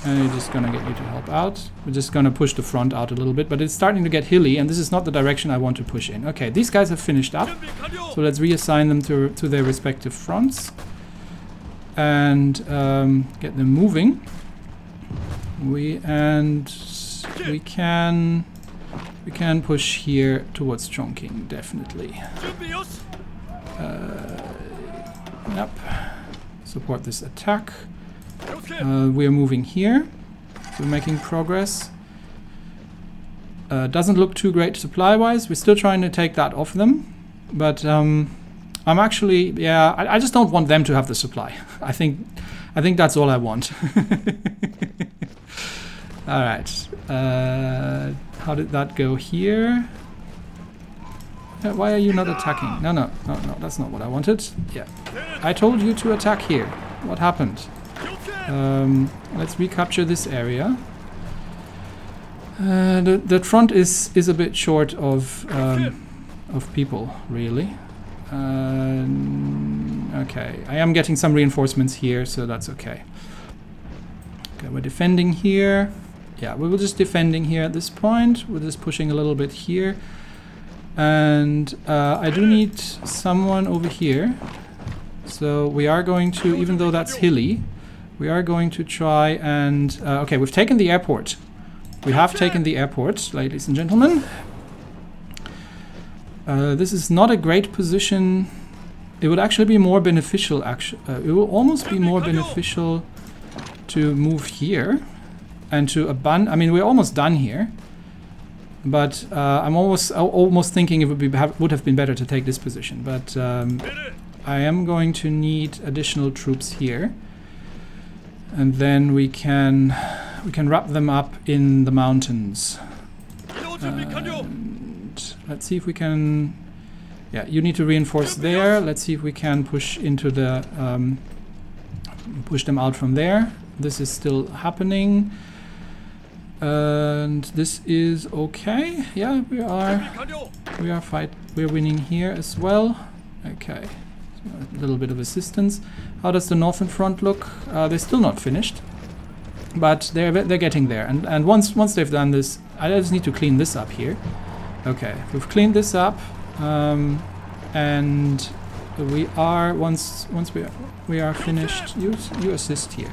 And we're just gonna get you to help out. We're just gonna push the front out a little bit, but it's starting to get hilly, and this is not the direction I want to push in. Okay, these guys have finished up, so let's reassign them to their respective fronts and get them moving. We can push here towards Chongqing, definitely. Yep. Support this attack. We're moving here. We're making progress. Doesn't look too great supply-wise. We're still trying to take that off them. But I'm actually, yeah, I just don't want them to have the supply. I think that's all I want. All right. How did that go here? Why are you not attacking? No, that's not what I wanted. Yeah. I told you to attack here. What happened? Let's recapture this area. The front is a bit short of people, really. Okay, I am getting some reinforcements here, so that's okay. Okay, we're defending here. Yeah, we were just defending here at this point. We're just pushing a little bit here. And I do need someone over here. So we are going to, even though that's hilly, we are going to try and... okay, we've taken the airport. We have taken the airport, ladies and gentlemen. This is not a great position. It would actually be more beneficial, it will almost be more beneficial to move here and to abandon... I mean, we're almost done here. But I'm almost thinking it would have been better to take this position. But I am going to need additional troops here, and then we can wrap them up in the mountains. And let's see if we can. Yeah, you need to reinforce there. Let's see if we can push into the push them out from there. This is still happening. And this is okay. Yeah, we're winning here as well. Okay, so a little bit of assistance. How does the northern front look? They're still not finished, but they're getting there. And once they've done this, I just need to clean this up here. Okay, we've cleaned this up, and we are once we are finished. You assist here.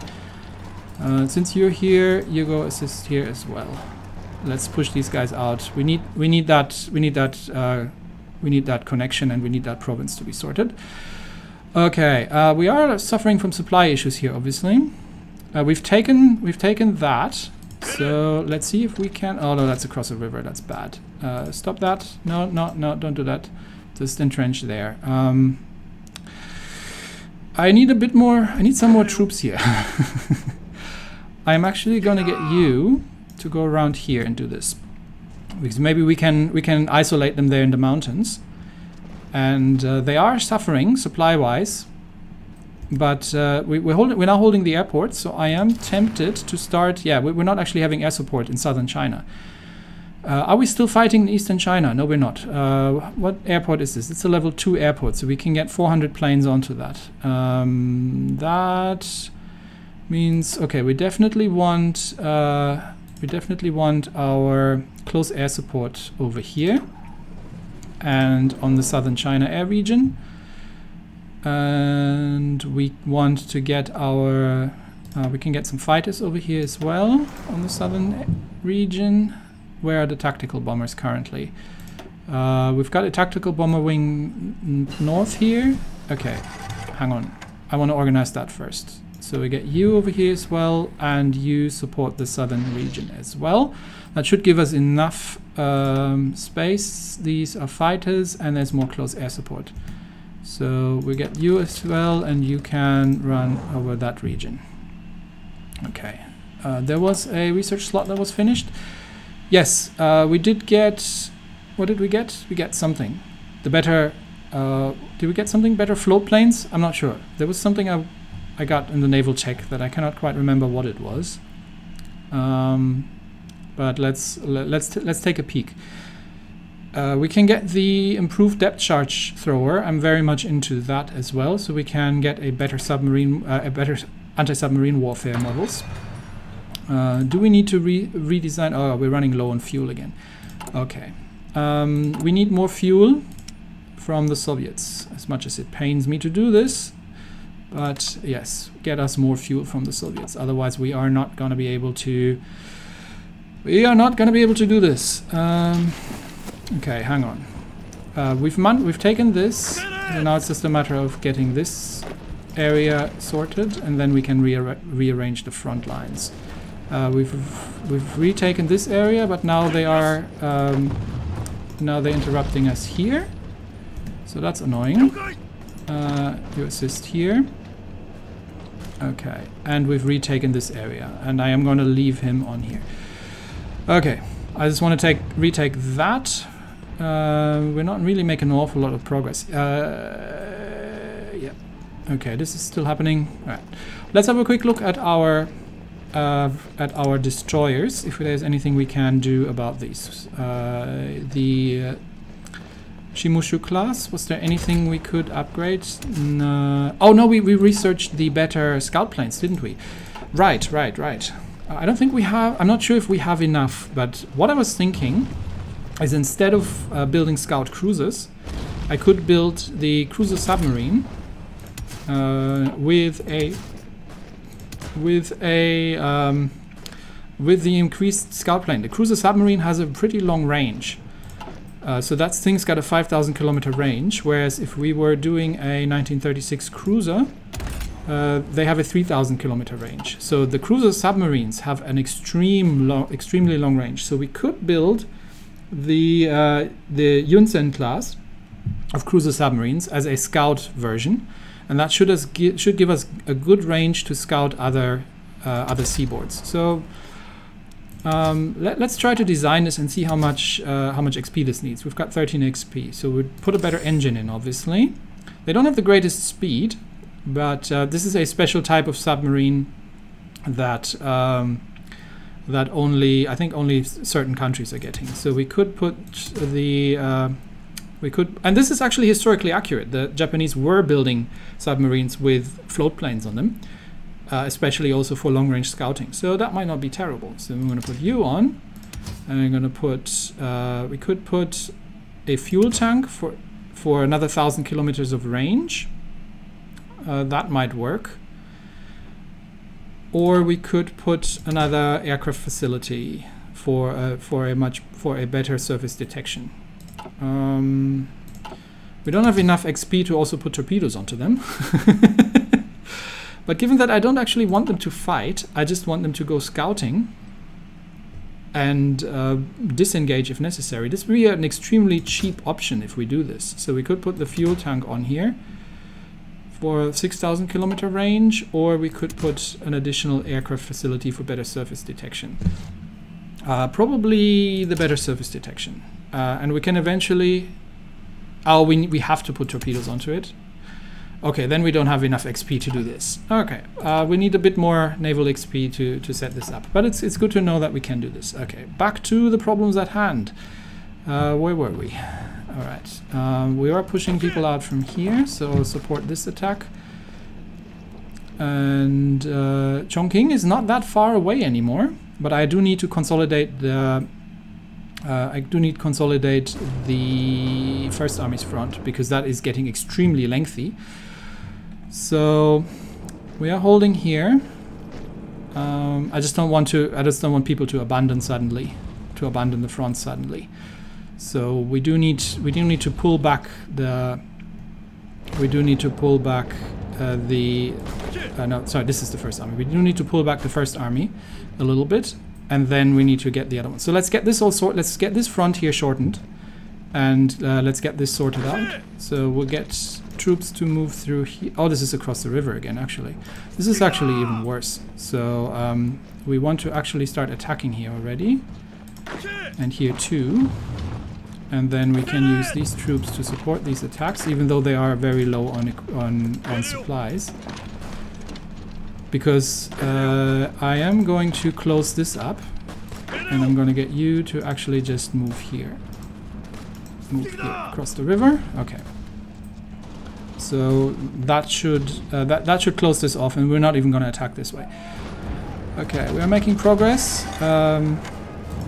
Since you're here, you go assist here as well. Let's push these guys out. We need that connection, and we need that province to be sorted. Okay, we are suffering from supply issues here, obviously. We've taken that. So let's see if we can. Oh no, that's across a river. That's bad. Stop that. No, don't do that. Just entrench there. I need a bit more. I need some more troops here. I'm actually going to get you to go around here and do this, because maybe we can isolate them there in the mountains, and they are suffering supply-wise, but we're now holding the airport, so I am tempted to start. Yeah, we're not actually having air support in southern China. Are we still fighting in eastern China? No, we're not. What airport is this? It's a level 2 airport, so we can get 400 planes onto that. That means, okay, we definitely want our close air support over here and on the southern China air region, and we want to get our we can get some fighters over here as well on the southern region. Where are the tactical bombers currently? We've got a tactical bomber wing north here. Okay, hang on, I want to organize that first. So we get you over here as well, and you support the southern region as well. That should give us enough space. These are fighters, and there's more close air support. So we get you as well, and you can run over that region. Okay, there was a research slot that was finished. Yes, we did get... What did we get? We get something. The better... did we get something? Better float planes? I'm not sure. There was something I got in the naval check that I cannot quite remember what it was. But let's take a peek. We can get the improved depth charge thrower. I'm very much into that as well. So we can get a better submarine, better anti-submarine warfare models. Do we need to redesign? Oh, we're running low on fuel again. Okay. We need more fuel from the Soviets, as much as it pains me to do this. But yes, get us more fuel from the Soviets. Otherwise, we are not going to be able to... We are not going to be able to do this. Okay, hang on. We've taken this, and now it's just a matter of getting this area sorted, and then we can rearrange the front lines. We've retaken this area, but now they are now they're interrupting us here, so that's annoying. You assist here. Okay, and we've retaken this area, and I am going to leave him on here. Okay, I just want to retake that. We're not really making an awful lot of progress. Yeah. Okay, this is still happening. All right. Let's have a quick look at our destroyers, if there's anything we can do about these. The Shimushu class, was there anything we could upgrade? No. Oh no, we researched the better scout planes, didn't we? Right. I don't think we have, I'm not sure if we have enough, but what I was thinking is instead of building scout cruisers, I could build the cruiser submarine with the increased scout plane. The cruiser submarine has a pretty long range. So that thing's got a 5,000 kilometer range, whereas if we were doing a 1936 cruiser, they have a 3,000 kilometer range. So the cruiser submarines have an extremely long range. So we could build the Yunsen class of cruiser submarines as a scout version, and that should give us a good range to scout other seaboards. So let's try to design this and see how much XP this needs. We've got 13 XP, so we'd put a better engine in, obviously. They don't have the greatest speed, but this is a special type of submarine that that I think only certain countries are getting. So we could put the and this is actually historically accurate. The Japanese were building submarines with float planes on them, especially also for long-range scouting. So that might not be terrible. So we're going to put you on, and I'm going to put we could put a fuel tank for another 1,000 kilometers of range. That might work. Or we could put another aircraft facility for a better surface detection. We don't have enough XP to also put torpedoes onto them. But given that I don't actually want them to fight, I just want them to go scouting and disengage if necessary. This would be an extremely cheap option if we do this. So we could put the fuel tank on here for 6,000 kilometer range, or we could put an additional aircraft facility for better surface detection. Probably the better surface detection. And we can eventually... Oh, we have to put torpedoes onto it. Okay, then we don't have enough XP to do this. Okay, we need a bit more naval XP to set this up. But it's good to know that we can do this. Okay, back to the problems at hand. Where were we? All right, we are pushing people out from here, so support this attack. And Chongqing is not that far away anymore, but I do need to consolidate the First Army's front, because that is getting extremely lengthy. So we are holding here. I just don't want people to abandon the front suddenly. So we do need to pull back no, sorry, this is the First Army. We do need to pull back the First Army a little bit, and then we need to get the other one. So let's get this let's get this front here shortened, and let's get this sorted out. So we'll get troops to move through here. Oh, this is across the river again, actually. This is actually even worse. So we want to actually start attacking here already, and here too. And then we can use these troops to support these attacks, even though they are very low on supplies. Because I am going to close this up, and I'm going to get you to actually just move here. Move here across the river. Okay. So that should close this off, and we're not even going to attack this way. Okay, we are making progress.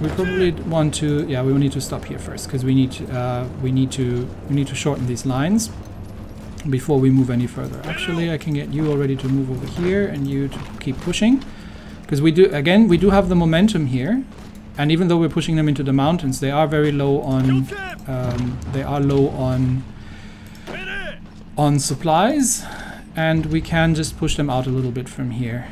We probably want to, yeah, we will need to stop here first because we need to shorten these lines before we move any further. Actually, I can get you already to move over here and you to keep pushing, because we do have the momentum here, and even though we're pushing them into the mountains, they are very low on on supplies, and we can just push them out a little bit from here.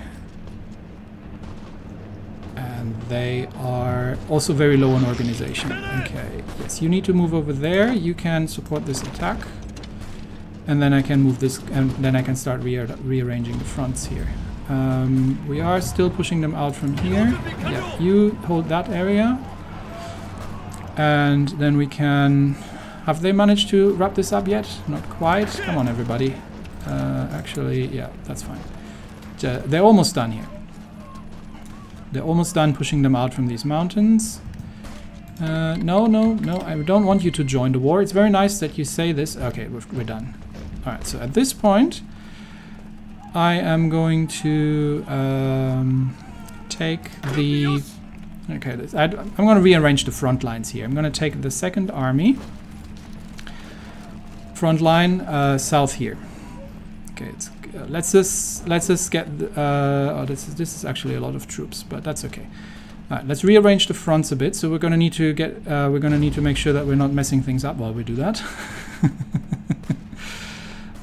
They are also very low on organization. Okay, yes, you need to move over there. You can support this attack. And then I can move this, and then I can start rearranging the fronts here. We are still pushing them out from here. Yeah, you hold that area. And then we can... Have they managed to wrap this up yet? Not quite. Come on, everybody. Actually, yeah, that's fine. They're almost done here. They're almost done pushing them out from these mountains. No, I don't want you to join the war. It's very nice that you say this. Okay, we're done. Alright, so at this point, I am going to take the... Okay, I'm going to rearrange the front lines here. I'm going to take the Second Army. Front line south here. Okay, let's just get oh, this is actually a lot of troops, but that's okay. All right, let's rearrange the fronts a bit. So we're going to need to get make sure that we're not messing things up while we do that.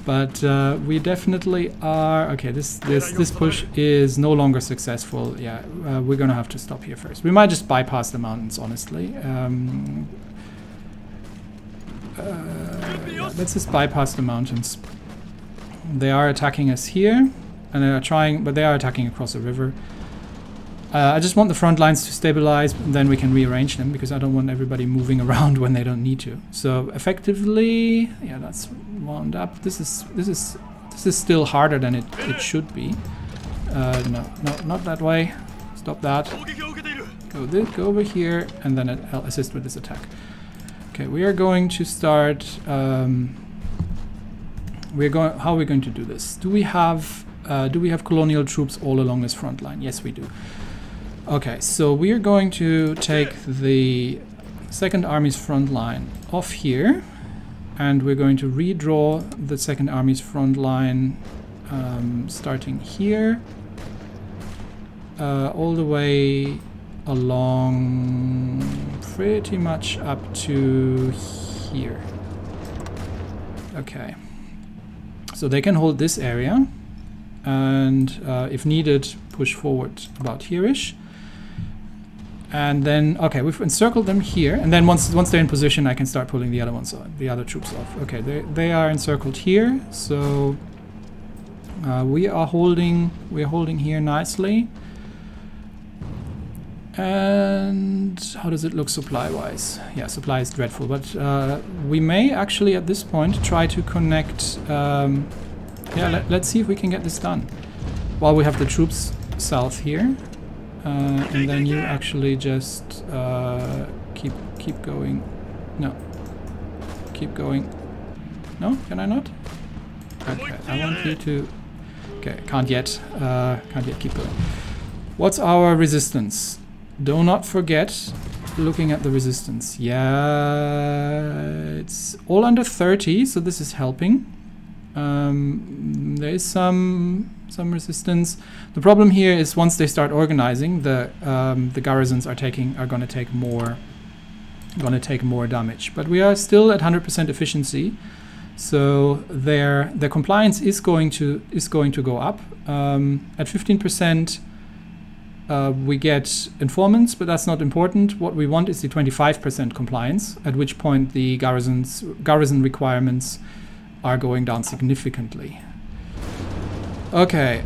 But we definitely are. Okay, this push is no longer successful. Yeah, we're going to have to stop here first. We might just bypass the mountains, honestly. Yeah, let's just bypass the mountains. They are attacking us here, and they are trying, but they are attacking across the river. I just want the front lines to stabilize, and then we can rearrange them, because I don't want everybody moving around when they don't need to. So effectively, yeah, that's wound up. This is still harder than it should be. No, not that way. Stop that. Go over here, and then I'll assist with this attack. Okay, we are going to start. How are we going to do this? Do we have colonial troops all along this front line? Yes, we do. Okay, so we are going to take the Second Army's front line off here, and we're going to redraw the Second Army's front line starting here all the way along pretty much up to here. Okay. So they can hold this area, and if needed, push forward about here-ish. And then, okay, we've encircled them here, and then once they're in position, I can start pulling the other troops off. Okay, they are encircled here, so we are holding here nicely. And how does it look supply-wise? Yeah, supply is dreadful, but we may actually at this point try to connect. Yeah, let's see if we can get this done while we have the troops south here, and then you actually just keep going. No, keep going. No, can I not? Okay, I want you to. Okay, can't yet. Keep going. What's our resistance? Do not forget looking at the resistance. Yeah, it's all under 30, so this is helping. There is some resistance. The problem here is once they start organizing, the garrisons are going to take more damage. But we are still at 100% efficiency, so their compliance is going to go up. At 15%. We get informants, but that's not important. What we want is the 25% compliance, at which point the garrison requirements are going down significantly. Okay,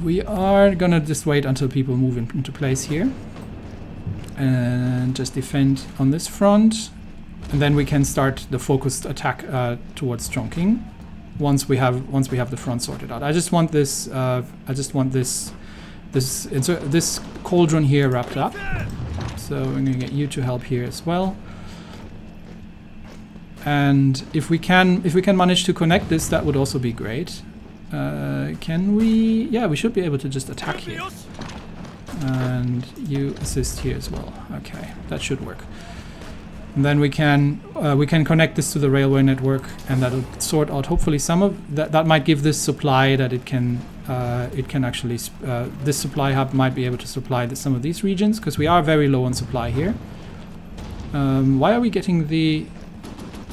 we are gonna just wait until people move into place here and just defend on this front, and then we can start the focused attack towards Chongqing. Once we have the front sorted out. I just want this this cauldron here wrapped up. So I'm going to get you to help here as well. And if we can manage to connect this, that would also be great. Can we? Yeah, we should be able to just attack here. And you assist here as well. Okay, that should work. And then we can connect this to the railway network, and that'll sort out hopefully some of that. That might give this supply that it can actually this supply hub might be able to supply some of these regions, because we are very low on supply here. Why are we getting the?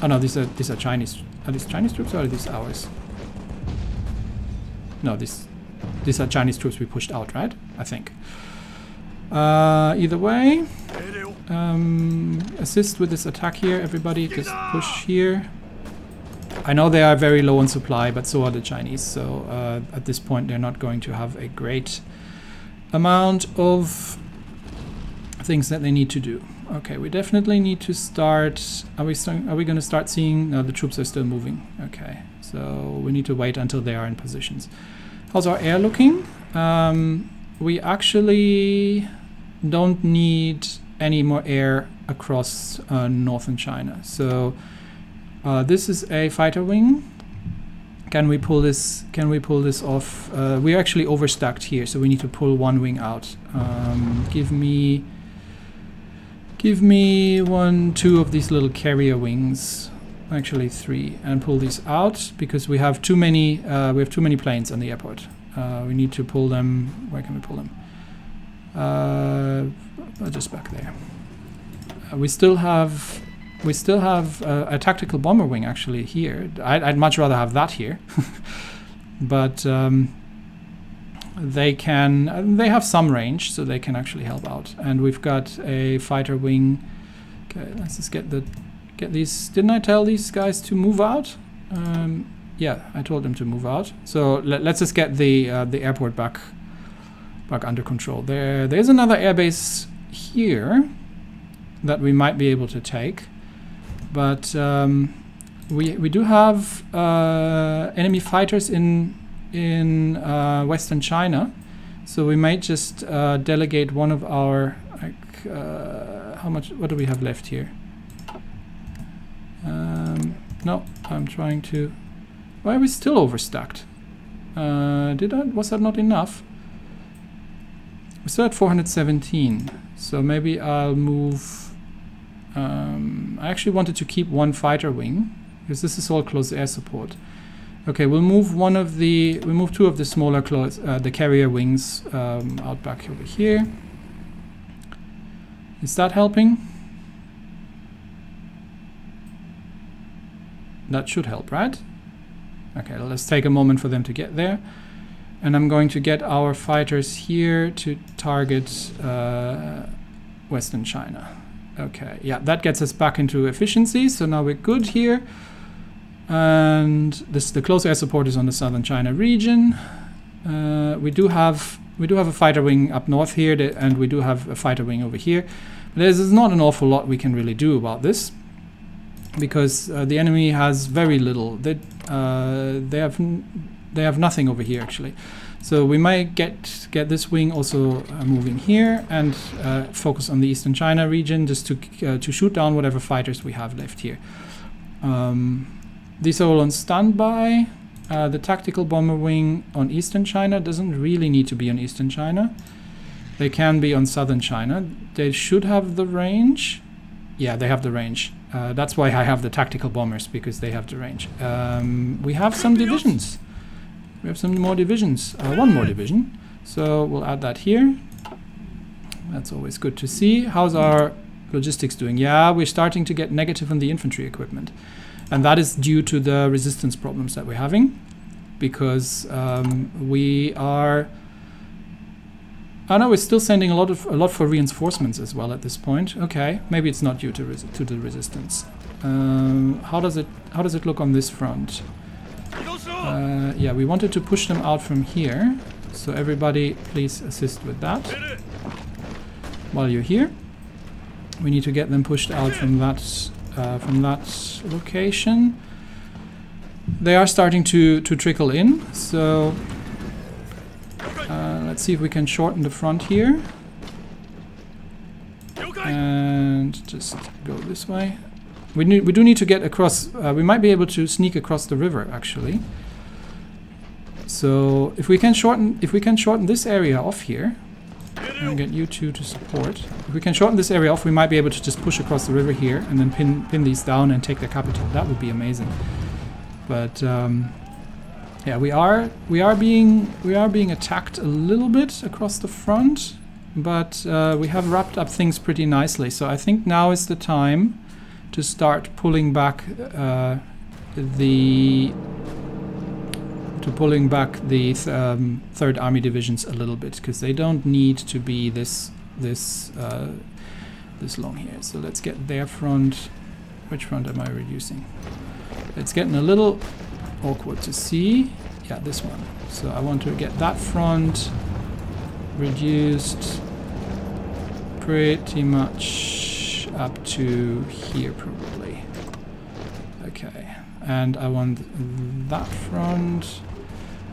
Oh no, these are Chinese. Are these Chinese troops or are these ours? No, these are Chinese troops we pushed out, right? I think. Either way, assist with this attack here, everybody. Just push here. I know they are very low on supply, but so are the Chinese. So at this point, they're not going to have a great amount of things that they need to do. Okay, we definitely need to start. Are we going to start seeing? No, the troops are still moving. Okay, so we need to wait until they are in positions. How's our air looking? We actually don't need any more air across northern China. So this is a fighter wing. Can we pull this? Can we pull this off? We're actually overstacked here, so we need to pull one wing out. Give me 1, 2 of these little carrier wings, actually 3, and pull these out because we have too many. We have too many planes on the airport. We need to pull them. Where can we pull them? Just back there. We still have a tactical bomber wing actually here. I'd much rather have that here, but they have some range, so they can actually help out. And we've got a fighter wing. Okay, let's just get these. Didn't I tell these guys to move out? Yeah, I told them to move out. So let's just get the airport back under control. There's another airbase here that we might be able to take, but we do have enemy fighters in Western China, so we might just delegate one of our what do we have left here? No, I'm trying to. Why are we still overstacked? Was that not enough? We're still at 417, so maybe I'll move. I actually wanted to keep one fighter wing because this is all close air support. Okay, we'll move two of the smaller the carrier wings out back over here. Is that helping? That should help, right? Okay, let's take a moment for them to get there. And I'm going to get our fighters here to target Western China. Okay, yeah, that gets us back into efficiency, so now we're good here. And the close air support is on the southern China region. We do have a fighter wing up north here, and we do have a fighter wing over here. But there's not an awful lot we can really do about this, because the enemy has very little. They have nothing over here actually. So we might get this wing also moving here and focus on the eastern China region just to shoot down whatever fighters we have left here. These are all on standby. The tactical bomber wing on eastern China doesn't really need to be on eastern China. They can be on southern China. They should have the range. Yeah, they have the range. That's why I have the tactical bombers, because they have the range. We have some divisions. We have some more divisions. One more division. So we'll add that here. That's always good to see. How's our logistics doing? Yeah, we're starting to get negative on the infantry equipment. And that is due to the resistance problems that we're having. Because we are... Oh no, we're still sending a lot for reinforcements as well at this point. Okay, maybe it's not due to the resistance. How does it look on this front? Yeah, we wanted to push them out from here, so everybody please assist with that. While you're here, we need to get them pushed out from that location. They are starting to trickle in, so. Let's see if we can shorten the front here. And just go this way. We do need to get across. We might be able to sneak across the river, actually. So if we can shorten this area off here, and get you two to support. If we can shorten this area off, we might be able to just push across the river here and then pin these down and take their capital. That would be amazing. But yeah, we are being attacked a little bit across the front, but we have wrapped up things pretty nicely. So I think now is the time to start pulling back the Third Army divisions a little bit, because they don't need to be this long here. So let's get their front. Which front am I reducing? It's getting a little awkward to see. Yeah, this one. So I want to get that front reduced pretty much up to here probably. Okay, and I want that front.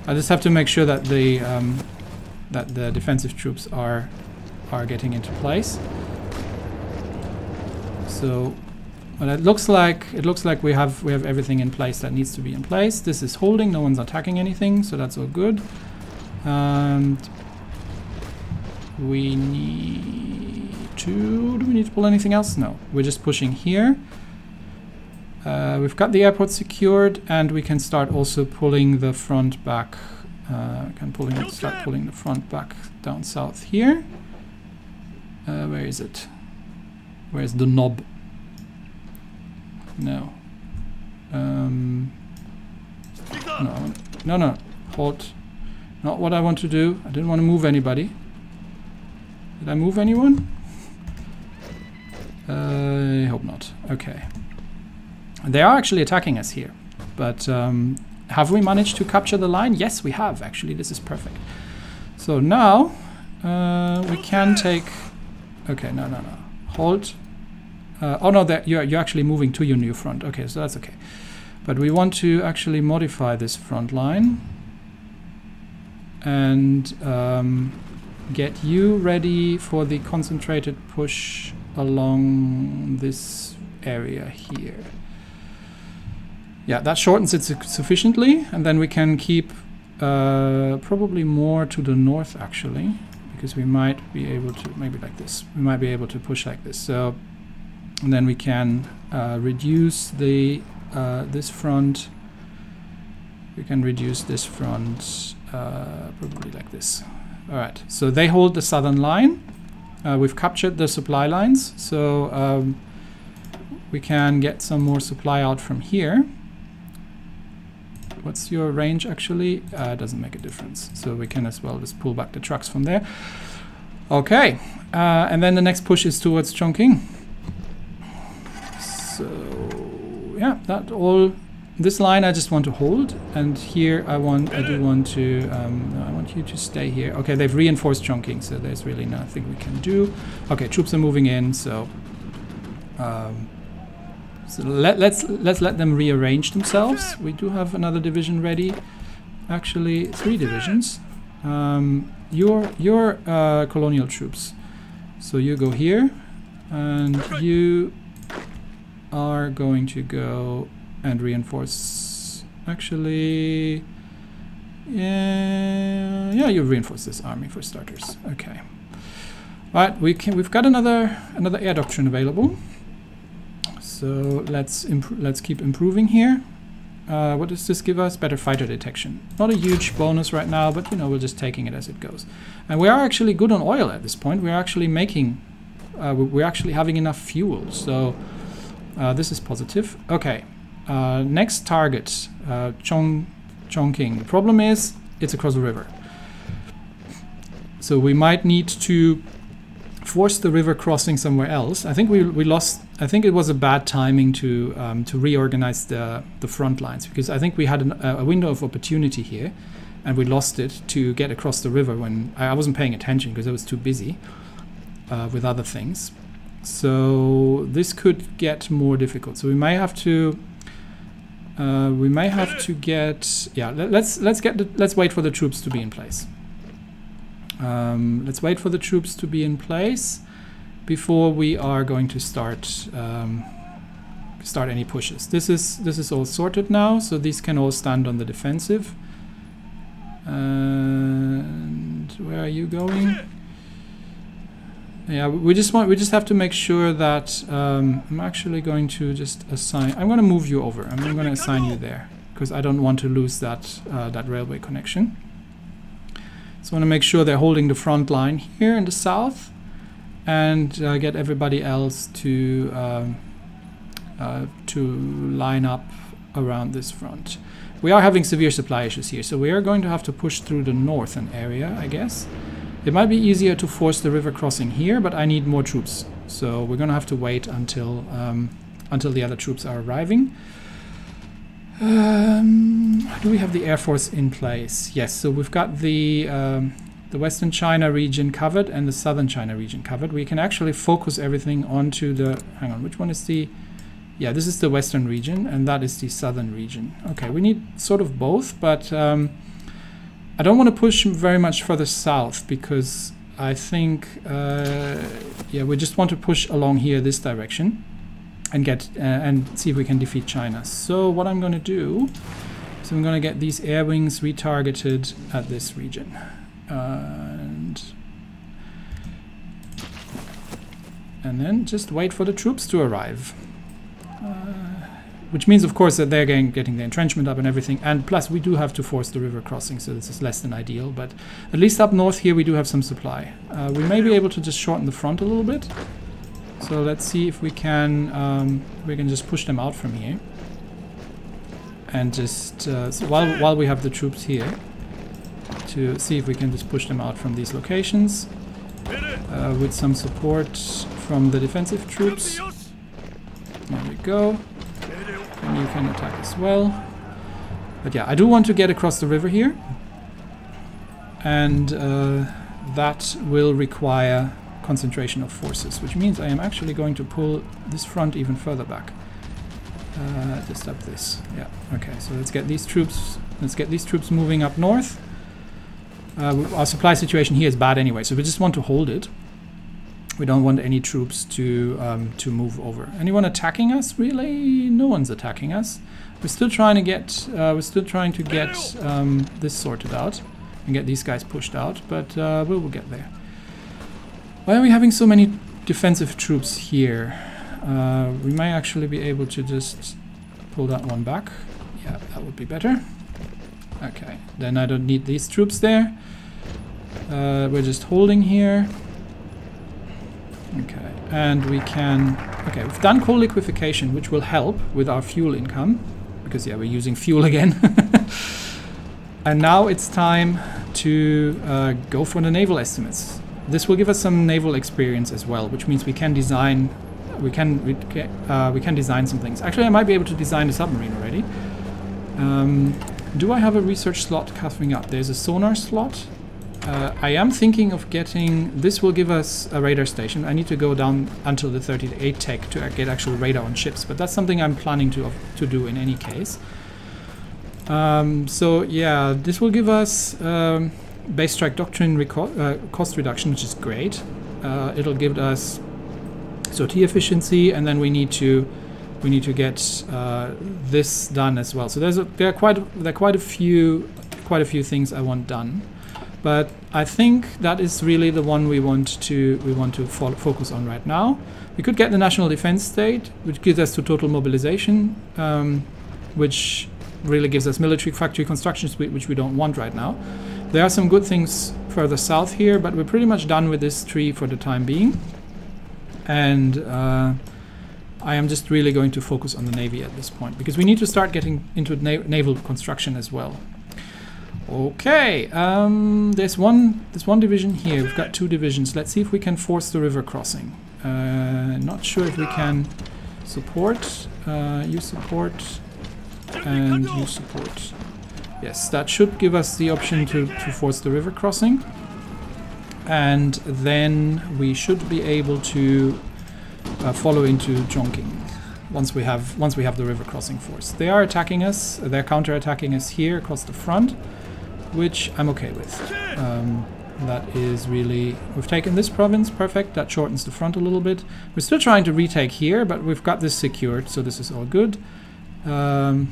I just have to make sure that the defensive troops are getting into place. So, well, it looks like we have everything in place that needs to be in place. This is holding. No one's attacking anything, so that's all good. And we need to. Do we need to pull anything else? No. We're just pushing here. We've got the airport secured, and we can start also pulling the front back. Start pulling the front back down south here. Where is it? Where's the knob? No. No. Halt. Not what I want to do. I didn't want to move anybody. Did I move anyone? I hope not. Okay. They are actually attacking us here, but have we managed to capture the line? Yes, we have. Actually, this is perfect. So now we can take. Okay, no. Halt. Oh no, you're actually moving to your new front. Okay, so that's okay. But we want to actually modify this front line and get you ready for the concentrated push along this area here. Yeah, that shortens it sufficiently, and then we can keep probably more to the north actually, because we might be able to, maybe like this, we might be able to push like this. So, and then we can reduce the this front. We can reduce this front probably like this. All right, so they hold the southern line. We've captured the supply lines, so we can get some more supply out from here. What's your range actually? It doesn't make a difference. So we can as well just pull back the trucks from there. Okay, and then the next push is towards Chongqing. So yeah, that all. This line I just want to hold, and here I do want to. No, I want you to stay here. Okay, they've reinforced Chongqing, so there's really nothing we can do. Okay, troops are moving in, so. So let's let them rearrange themselves. We do have another division ready. Actually, 3 divisions. Your colonial troops. So you go here, and you are going to go and reinforce. Actually, yeah, you reinforce this army for starters. Okay. All right, we've got another air doctrine available. So let's keep improving here. What does this give us? Better fighter detection. Not a huge bonus right now, but you know, we're just taking it as it goes. And we are actually good on oil at this point. We're actually making, we're actually having enough fuel. So this is positive. Okay, next target, Chongqing. The problem is it's across the river. So we might need to force the river crossing somewhere else. I think we lost. I think it was a bad timing to reorganize the front lines, because I think we had a window of opportunity here, and we lost it to get across the river when I wasn't paying attention because I was too busy with other things. So this could get more difficult. So we may have to. Get. Yeah. Let's wait for the troops to be in place. Let's wait for the troops to be in place before we are going to start any pushes. This is all sorted now, so these can all stand on the defensive. And where are you going? Yeah, we just have to make sure that I'm actually going to just assign. I'm going to move you over. I'm going to assign you there because I don't want to lose that that railway connection. So I want to make sure they're holding the front line here in the south, and get everybody else to line up around this front. We are having severe supply issues here, so we are going to have to push through the northern area, I guess. It might be easier to force the river crossing here, but I need more troops, so we're going to have to wait until the other troops are arriving. Do we have the Air Force in place? Yes, so we've got the Western China region covered and the Southern China region covered. We can actually focus everything onto the... Hang on, which one is the... Yeah, this is the Western region, and that is the Southern region. Okay, we need sort of both, but I don't want to push very much further south because I think, yeah, we just want to push along here this direction and get and see if we can defeat China. So what I'm going to do is I'm going to get these air wings retargeted at this region, and then just wait for the troops to arrive. Which means, of course, that they're getting the entrenchment up and everything. And plus, we do have to force the river crossing, so this is less than ideal. But at least up north here, we do have some supply. We may be able to just shorten the front a little bit. So let's see if we can just push them out from here. And just, so while we have the troops here, to see if we can just push them out from these locations. With some support from the defensive troops. There we go. And you can attack as well. But yeah, I do want to get across the river here. And that will require concentration of forces, which means I am actually going to pull this front even further back. Just up this. Yeah, okay, so let's get these troops moving up north. Our supply situation here is bad anyway, so we just want to hold it. We don't want any troops to move over. Anyone attacking us? Really, no one's attacking us. We're still trying to get this sorted out and get these guys pushed out, but we'll get there. Why are we having so many defensive troops here? We may actually be able to just pull that one back. Yeah, that would be better. Okay, then I don't need these troops there. We're just holding here. Okay, and we can... Okay, we've done coal liquefaction, which will help with our fuel income. Because, yeah, we're using fuel again. And now it's time to go for the naval estimates. This will give us some naval experience as well, which means we can design... We can design some things. Actually, I might be able to design a submarine already. Do I have a research slot coming up? There's a sonar slot. I am thinking of getting... This will give us a radar station. I need to go down until the 38 tech to get actual radar on ships, but that's something I'm planning to do in any case. So yeah, this will give us base strike doctrine cost reduction, which is great. It'll give us SOT efficiency, and then we need to get this done as well. So there are quite a few things I want done. But I think that is really the one we want to focus on right now. We could get the national defense state, which gives us to total mobilization, which really gives us military factory constructions, which we don't want right now. There are some good things further south here, but we're pretty much done with this tree for the time being. And I am just really going to focus on the Navy at this point, because we need to start getting into naval construction as well. Okay, there's one division here. We've got two divisions. Let's see if we can force the river crossing. Not sure if we can support. You support, and you support. Yes, that should give us the option to force the river crossing, and then we should be able to follow into Chongqing once we have the river crossing force. They are attacking us. They're counter-attacking us here across the front, which I'm okay with. That is really... We've taken this province, perfect. That shortens the front a little bit. We're still trying to retake here, but we've got this secured, so this is all good. And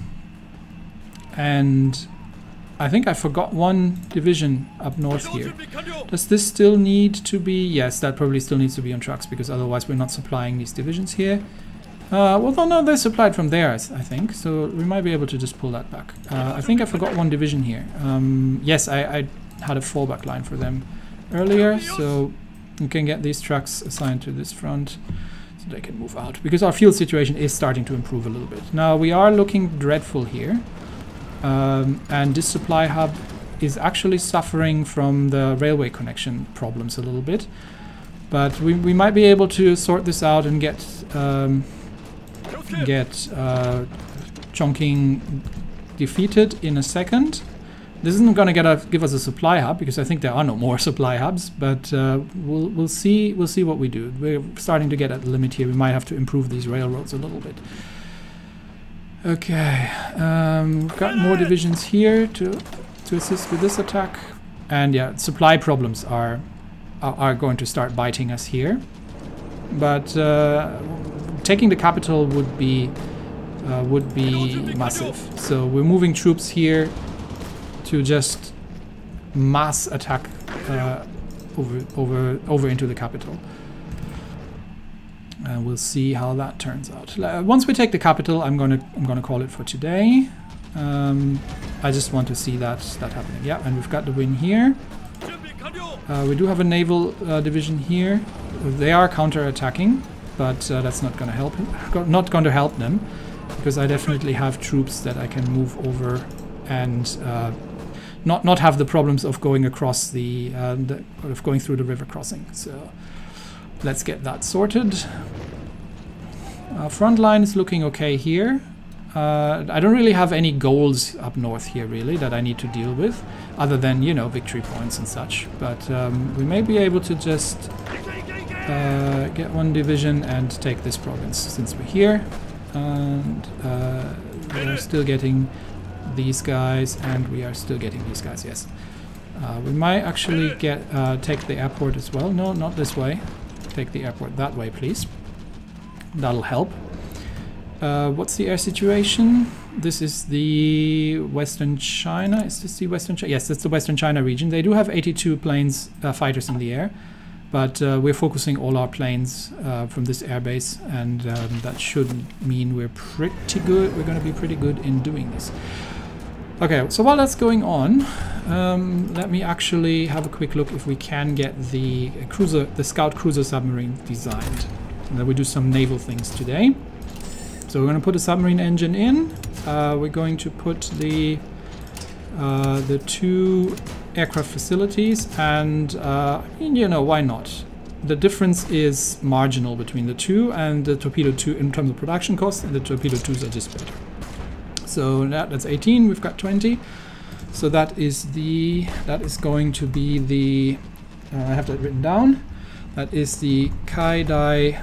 I think I forgot one division up north here. Does this still need to be? Yes, that probably still needs to be on trucks, because otherwise we're not supplying these divisions here. Well, no, they're supplied from there, I think, so we might be able to just pull that back. I think I forgot one division here. Yes, I had a fallback line for them earlier, so we can get these trucks assigned to this front so they can move out, because our fuel situation is starting to improve a little bit. Now, we are looking dreadful here, and this supply hub is actually suffering from the railway connection problems a little bit, but we might be able to sort this out and get Chongqing defeated in a second. This isn't going to give us a supply hub, because I think there are no more supply hubs, but we'll see what we do. We're starting to get at the limit here. We might have to improve these railroads a little bit. Okay, we've got more divisions here to assist with this attack, and yeah, supply problems are going to start biting us here. But taking the capital would be massive. So we're moving troops here to just mass attack over into the capital. And we'll see how that turns out. Once we take the capital, I'm gonna call it for today. I just want to see that happening. Yeah, and we've got the win here. We do have a naval division here. They are counter-attacking, but that's not going to help. Not going to help them, because I definitely have troops that I can move over and not have the problems of going across of going through the river crossing. So let's get that sorted. Front line is looking okay here. I don't really have any goals up north here, really, that I need to deal with, other than, you know, victory points and such. But we may be able to just get one division and take this province, since we're here. And we are still getting these guys, and we are still getting these guys, yes. We might actually take the airport as well. No, not this way. Take the airport that way, please. That'll help. What's the air situation? This is the Western China. Is this the Western China? Yes, it's the Western China region. They do have 82 planes, fighters in the air, but we're focusing all our planes from this airbase, and that should mean we're pretty good. We're going to be pretty good in doing this. Okay, so while that's going on, let me actually have a quick look if we can get the scout cruiser submarine designed. And then we do some naval things today. So we're going to put a submarine engine in. We're going to put the 2 aircraft facilities, and you know, why not? The difference is marginal between the two, and the torpedo 2 in terms of production costs, and the torpedo 2s are just better. So that's 18. We've got 20. So that is going to be the I have that written down. That is the Kaidai-A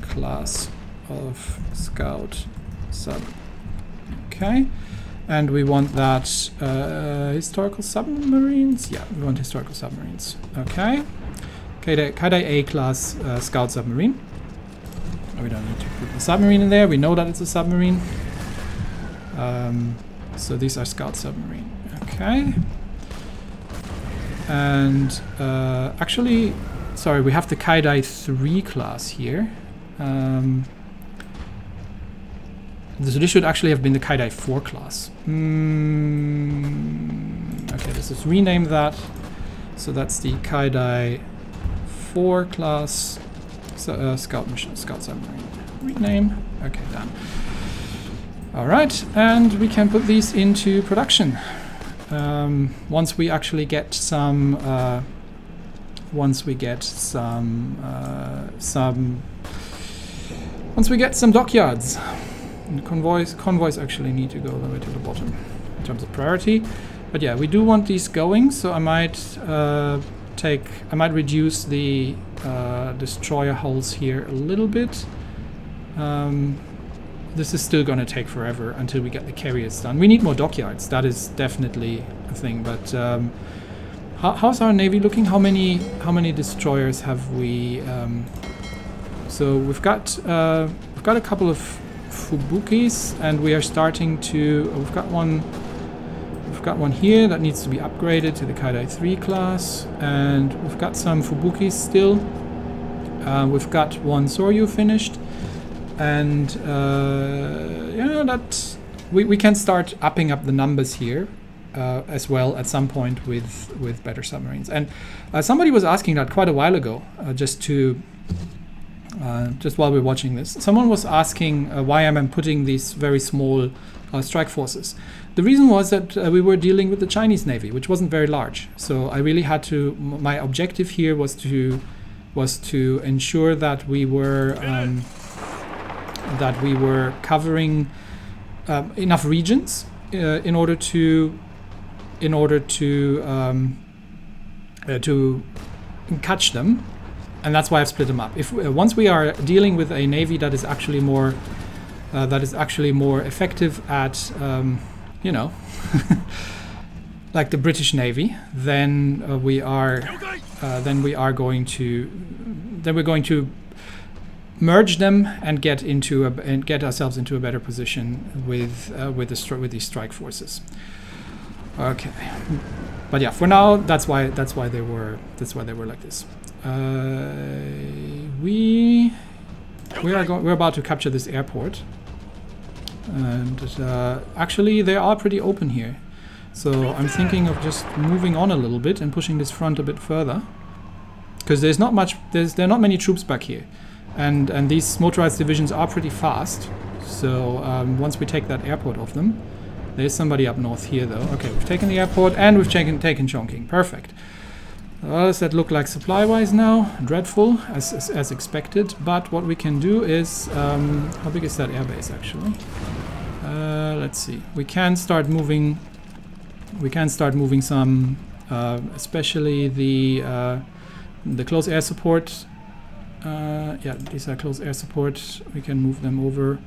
class of scout sub. Okay, and we want that historical submarines. Yeah, we want historical submarines. Okay, Kaidai-A class scout submarine. We don't need to put the submarine in there. We know that it's a submarine. So these are scout submarine. Okay. And actually, sorry, we have the Kaidai 3 class here. So this should actually have been the Kaidai 4 class. Okay, let's just rename that. So that's the Kaidai 4 class scout submarine. Rename. Okay, done. All right, and we can put these into production. Once we actually get some dockyards. And convoys actually need to go all the way to the bottom in terms of priority. But yeah, we do want these going, so I might reduce the destroyer hulls here a little bit. This is still going to take forever until we get the carriers done. We need more dockyards. That is definitely a thing. But how's our navy looking? How many destroyers have we? So we've got a couple of Fubukis, and we are starting to. We've got one. We've got one here that needs to be upgraded to the Kaidai 3 class, and we've got some Fubukis still. We've got one Soryu finished, and that we can start upping up the numbers here as well at some point with better submarines. And somebody was asking that quite a while ago, just while we're watching this. Someone was asking why am I putting these very small strike forces. The reason was that we were dealing with the Chinese Navy, which wasn't very large. So I really had to. My objective here was to ensure that we were covering enough regions in order to catch them, and that's why I've split them up. If once we are dealing with a navy that is actually more effective at like the British Navy, then we're going to merge them and get ourselves into a better position with these strike forces. Okay, but yeah, for now that's why they were like this. We're about to capture this airport, and actually they are pretty open here. So I'm thinking of just moving on a little bit and pushing this front a bit further, because there are not many troops back here, and these motorized divisions are pretty fast. So once we take that airport off them, there's somebody up north here though. Okay, we've taken the airport and we've taken Chongqing. Perfect. What does that look like supply-wise now? Dreadful, as expected. But what we can do is, how big is that airbase actually? Let's see. We can start moving some, especially the close air support. Yeah, these are close air support. We can move them over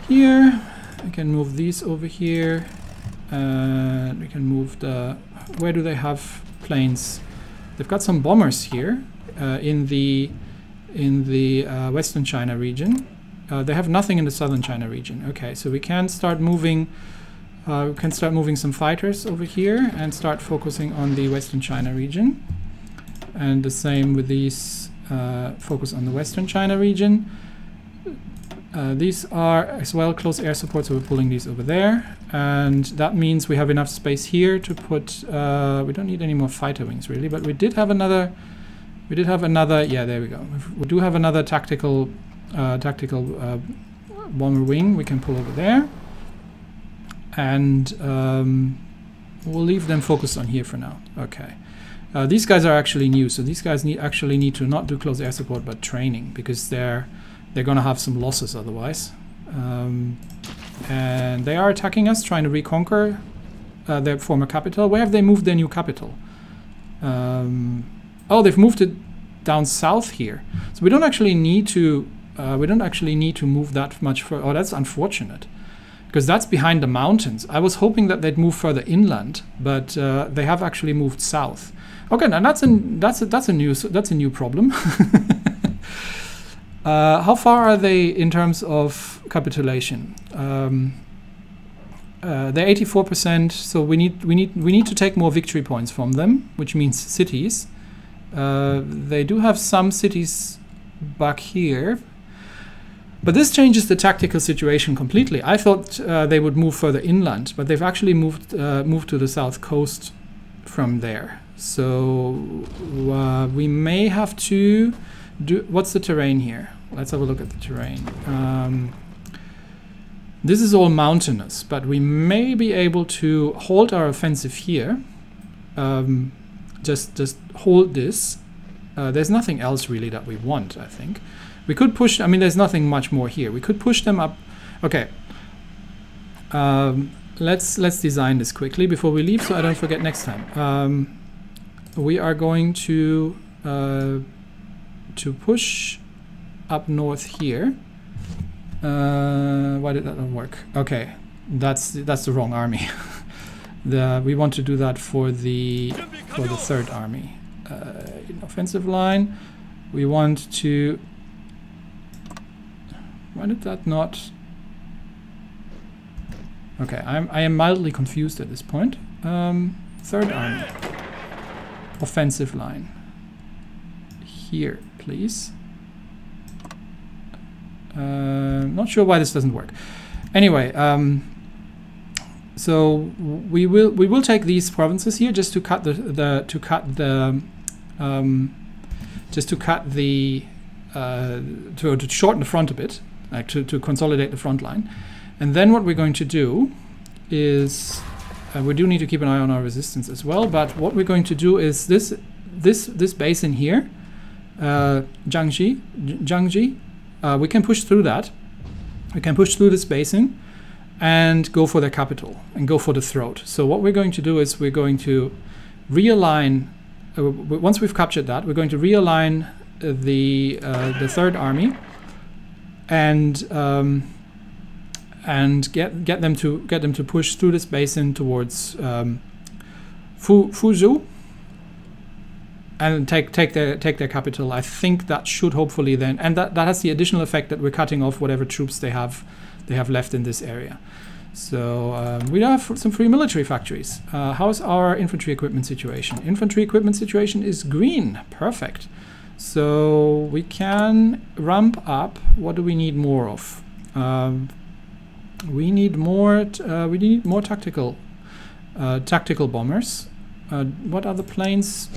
here. We can move these over here. We can move the. Where do they have planes? They've got some bombers here in the Western China region. They have nothing in the Southern China region. Okay, so we can start moving. We can start moving some fighters over here and start focusing on the Western China region. And the same with these. Focus on the Western China region. These are as well close air support, so we're pulling these over there, and that means we have enough space here to put. We don't need any more fighter wings really, but we did have another. Yeah, there we go. We do have another tactical bomber wing. We can pull over there, and we'll leave them focused on here for now. Okay. These guys are actually new, so these guys actually need to not do close air support but training, because they're going to have some losses otherwise. And they are attacking us, trying to reconquer their former capital. Where have they moved their new capital? Oh, they've moved it down south here. So we don't actually need to. Move that much further. Oh, that's unfortunate, because that's behind the mountains. I was hoping that they'd move further inland, but they have actually moved south. Okay, now that's a new problem. How far are they in terms of capitulation? They're 84%, so we need to take more victory points from them, which means cities. They do have some cities back here, but this changes the tactical situation completely. I thought they would move further inland, but they've actually moved to the south coast from there. So we may have to do. What's the terrain here? Let's have a look at the terrain. This is all mountainous, but we may be able to hold our offensive here. Just hold this. There's nothing else really that we want, I think. We could push. I mean, there's nothing much more here. We could push them up. Okay. Let's design this quickly before we leave, so I don't forget next time. We are going to push up north here. Why did that not work? Okay, that's the wrong army. We want to do that for the third army. In offensive line, we want to. Why did that not? Okay, I am mildly confused at this point. Third Army. Offensive line. Here, please. Not sure why this doesn't work. Anyway, so we will take these provinces here just to cut to shorten the front a bit, like to consolidate the front line. And then what we're going to do is we do need to keep an eye on our resistance as well. But what we're going to do is this basin here, Jiangxi, we can push through that. We can push through this basin and go for the capital and go for the throat. So what we're going to do is we're going to realign. Once we've captured that, we're going to realign the Third Army and get them to push through this basin towards Fuzhou and take their capital. I think that should hopefully then, and that has the additional effect that we're cutting off whatever troops they have left in this area. So we have some free military factories. How's our infantry equipment situation? Infantry equipment situation is green. Perfect. So we can ramp up. What do we need more of? We need more tactical bombers. What are the planes?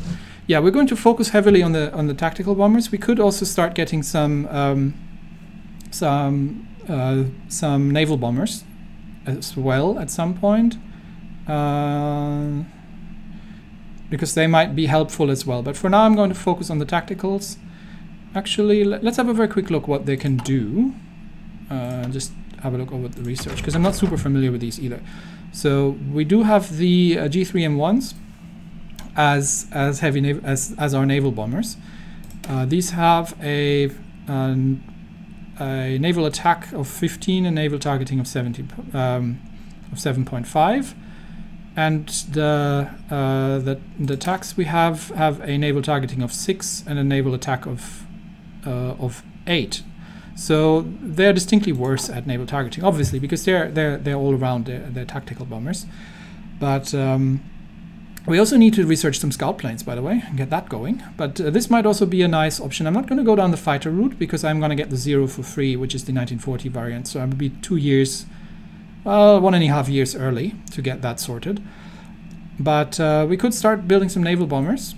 Yeah, we're going to focus heavily on the tactical bombers. We could also start getting some naval bombers as well at some point, because they might be helpful as well. But for now, I'm going to focus on the tacticals. Actually, let's have a very quick look what they can do. Just have a look over the research, because I'm not super familiar with these either. So we do have the G3M1s as our naval bombers. These have a naval attack of 15 and naval targeting of 7.5, and the attacks we have a naval targeting of 6 and a naval attack of 8. So they're distinctly worse at naval targeting, obviously, because they're all around they're tactical bombers. But we also need to research some scout planes, by the way, and get that going. But this might also be a nice option. I'm not going to go down the fighter route because I'm going to get the 0 for free, which is the 1940 variant. So I will be 2 years, well, 1.5 years early to get that sorted. But we could start building some naval bombers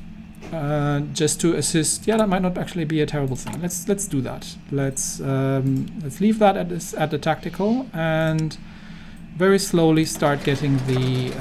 just to assist. Yeah, that might not actually be a terrible thing. Let's do that. Let's leave that at the tactical and very slowly start getting the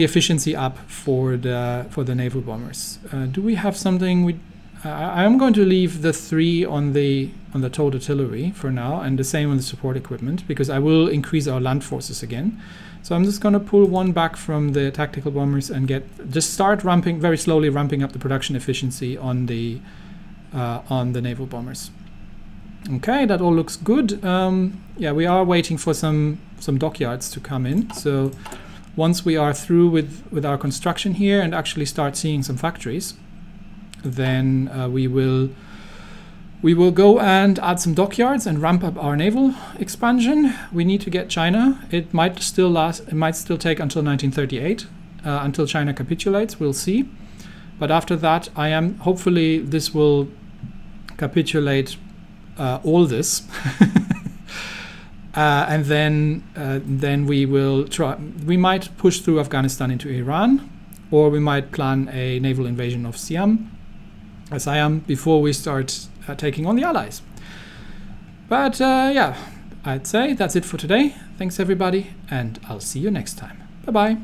efficiency up for the naval bombers. Do we have something? I am going to leave the 3 on the towed artillery for now, and the same on the support equipment, because I will increase our land forces again. So I'm just going to pull 1 back from the tactical bombers and start very slowly ramping up the production efficiency on the naval bombers. Okay, that all looks good. Yeah, we are waiting for some dockyards to come in. So once we are through with our construction here and actually start seeing some factories, then we will go and add some dockyards and ramp up our naval expansion. We need to get China. It might still take until 1938 until China capitulates. We'll see. But after that, hopefully this will capitulate all this, and then we will try. We might push through Afghanistan into Iran, or we might plan a naval invasion of Siam before we start taking on the Allies. But yeah, I'd say that's it for today. Thanks everybody, and I'll see you next time. Bye bye.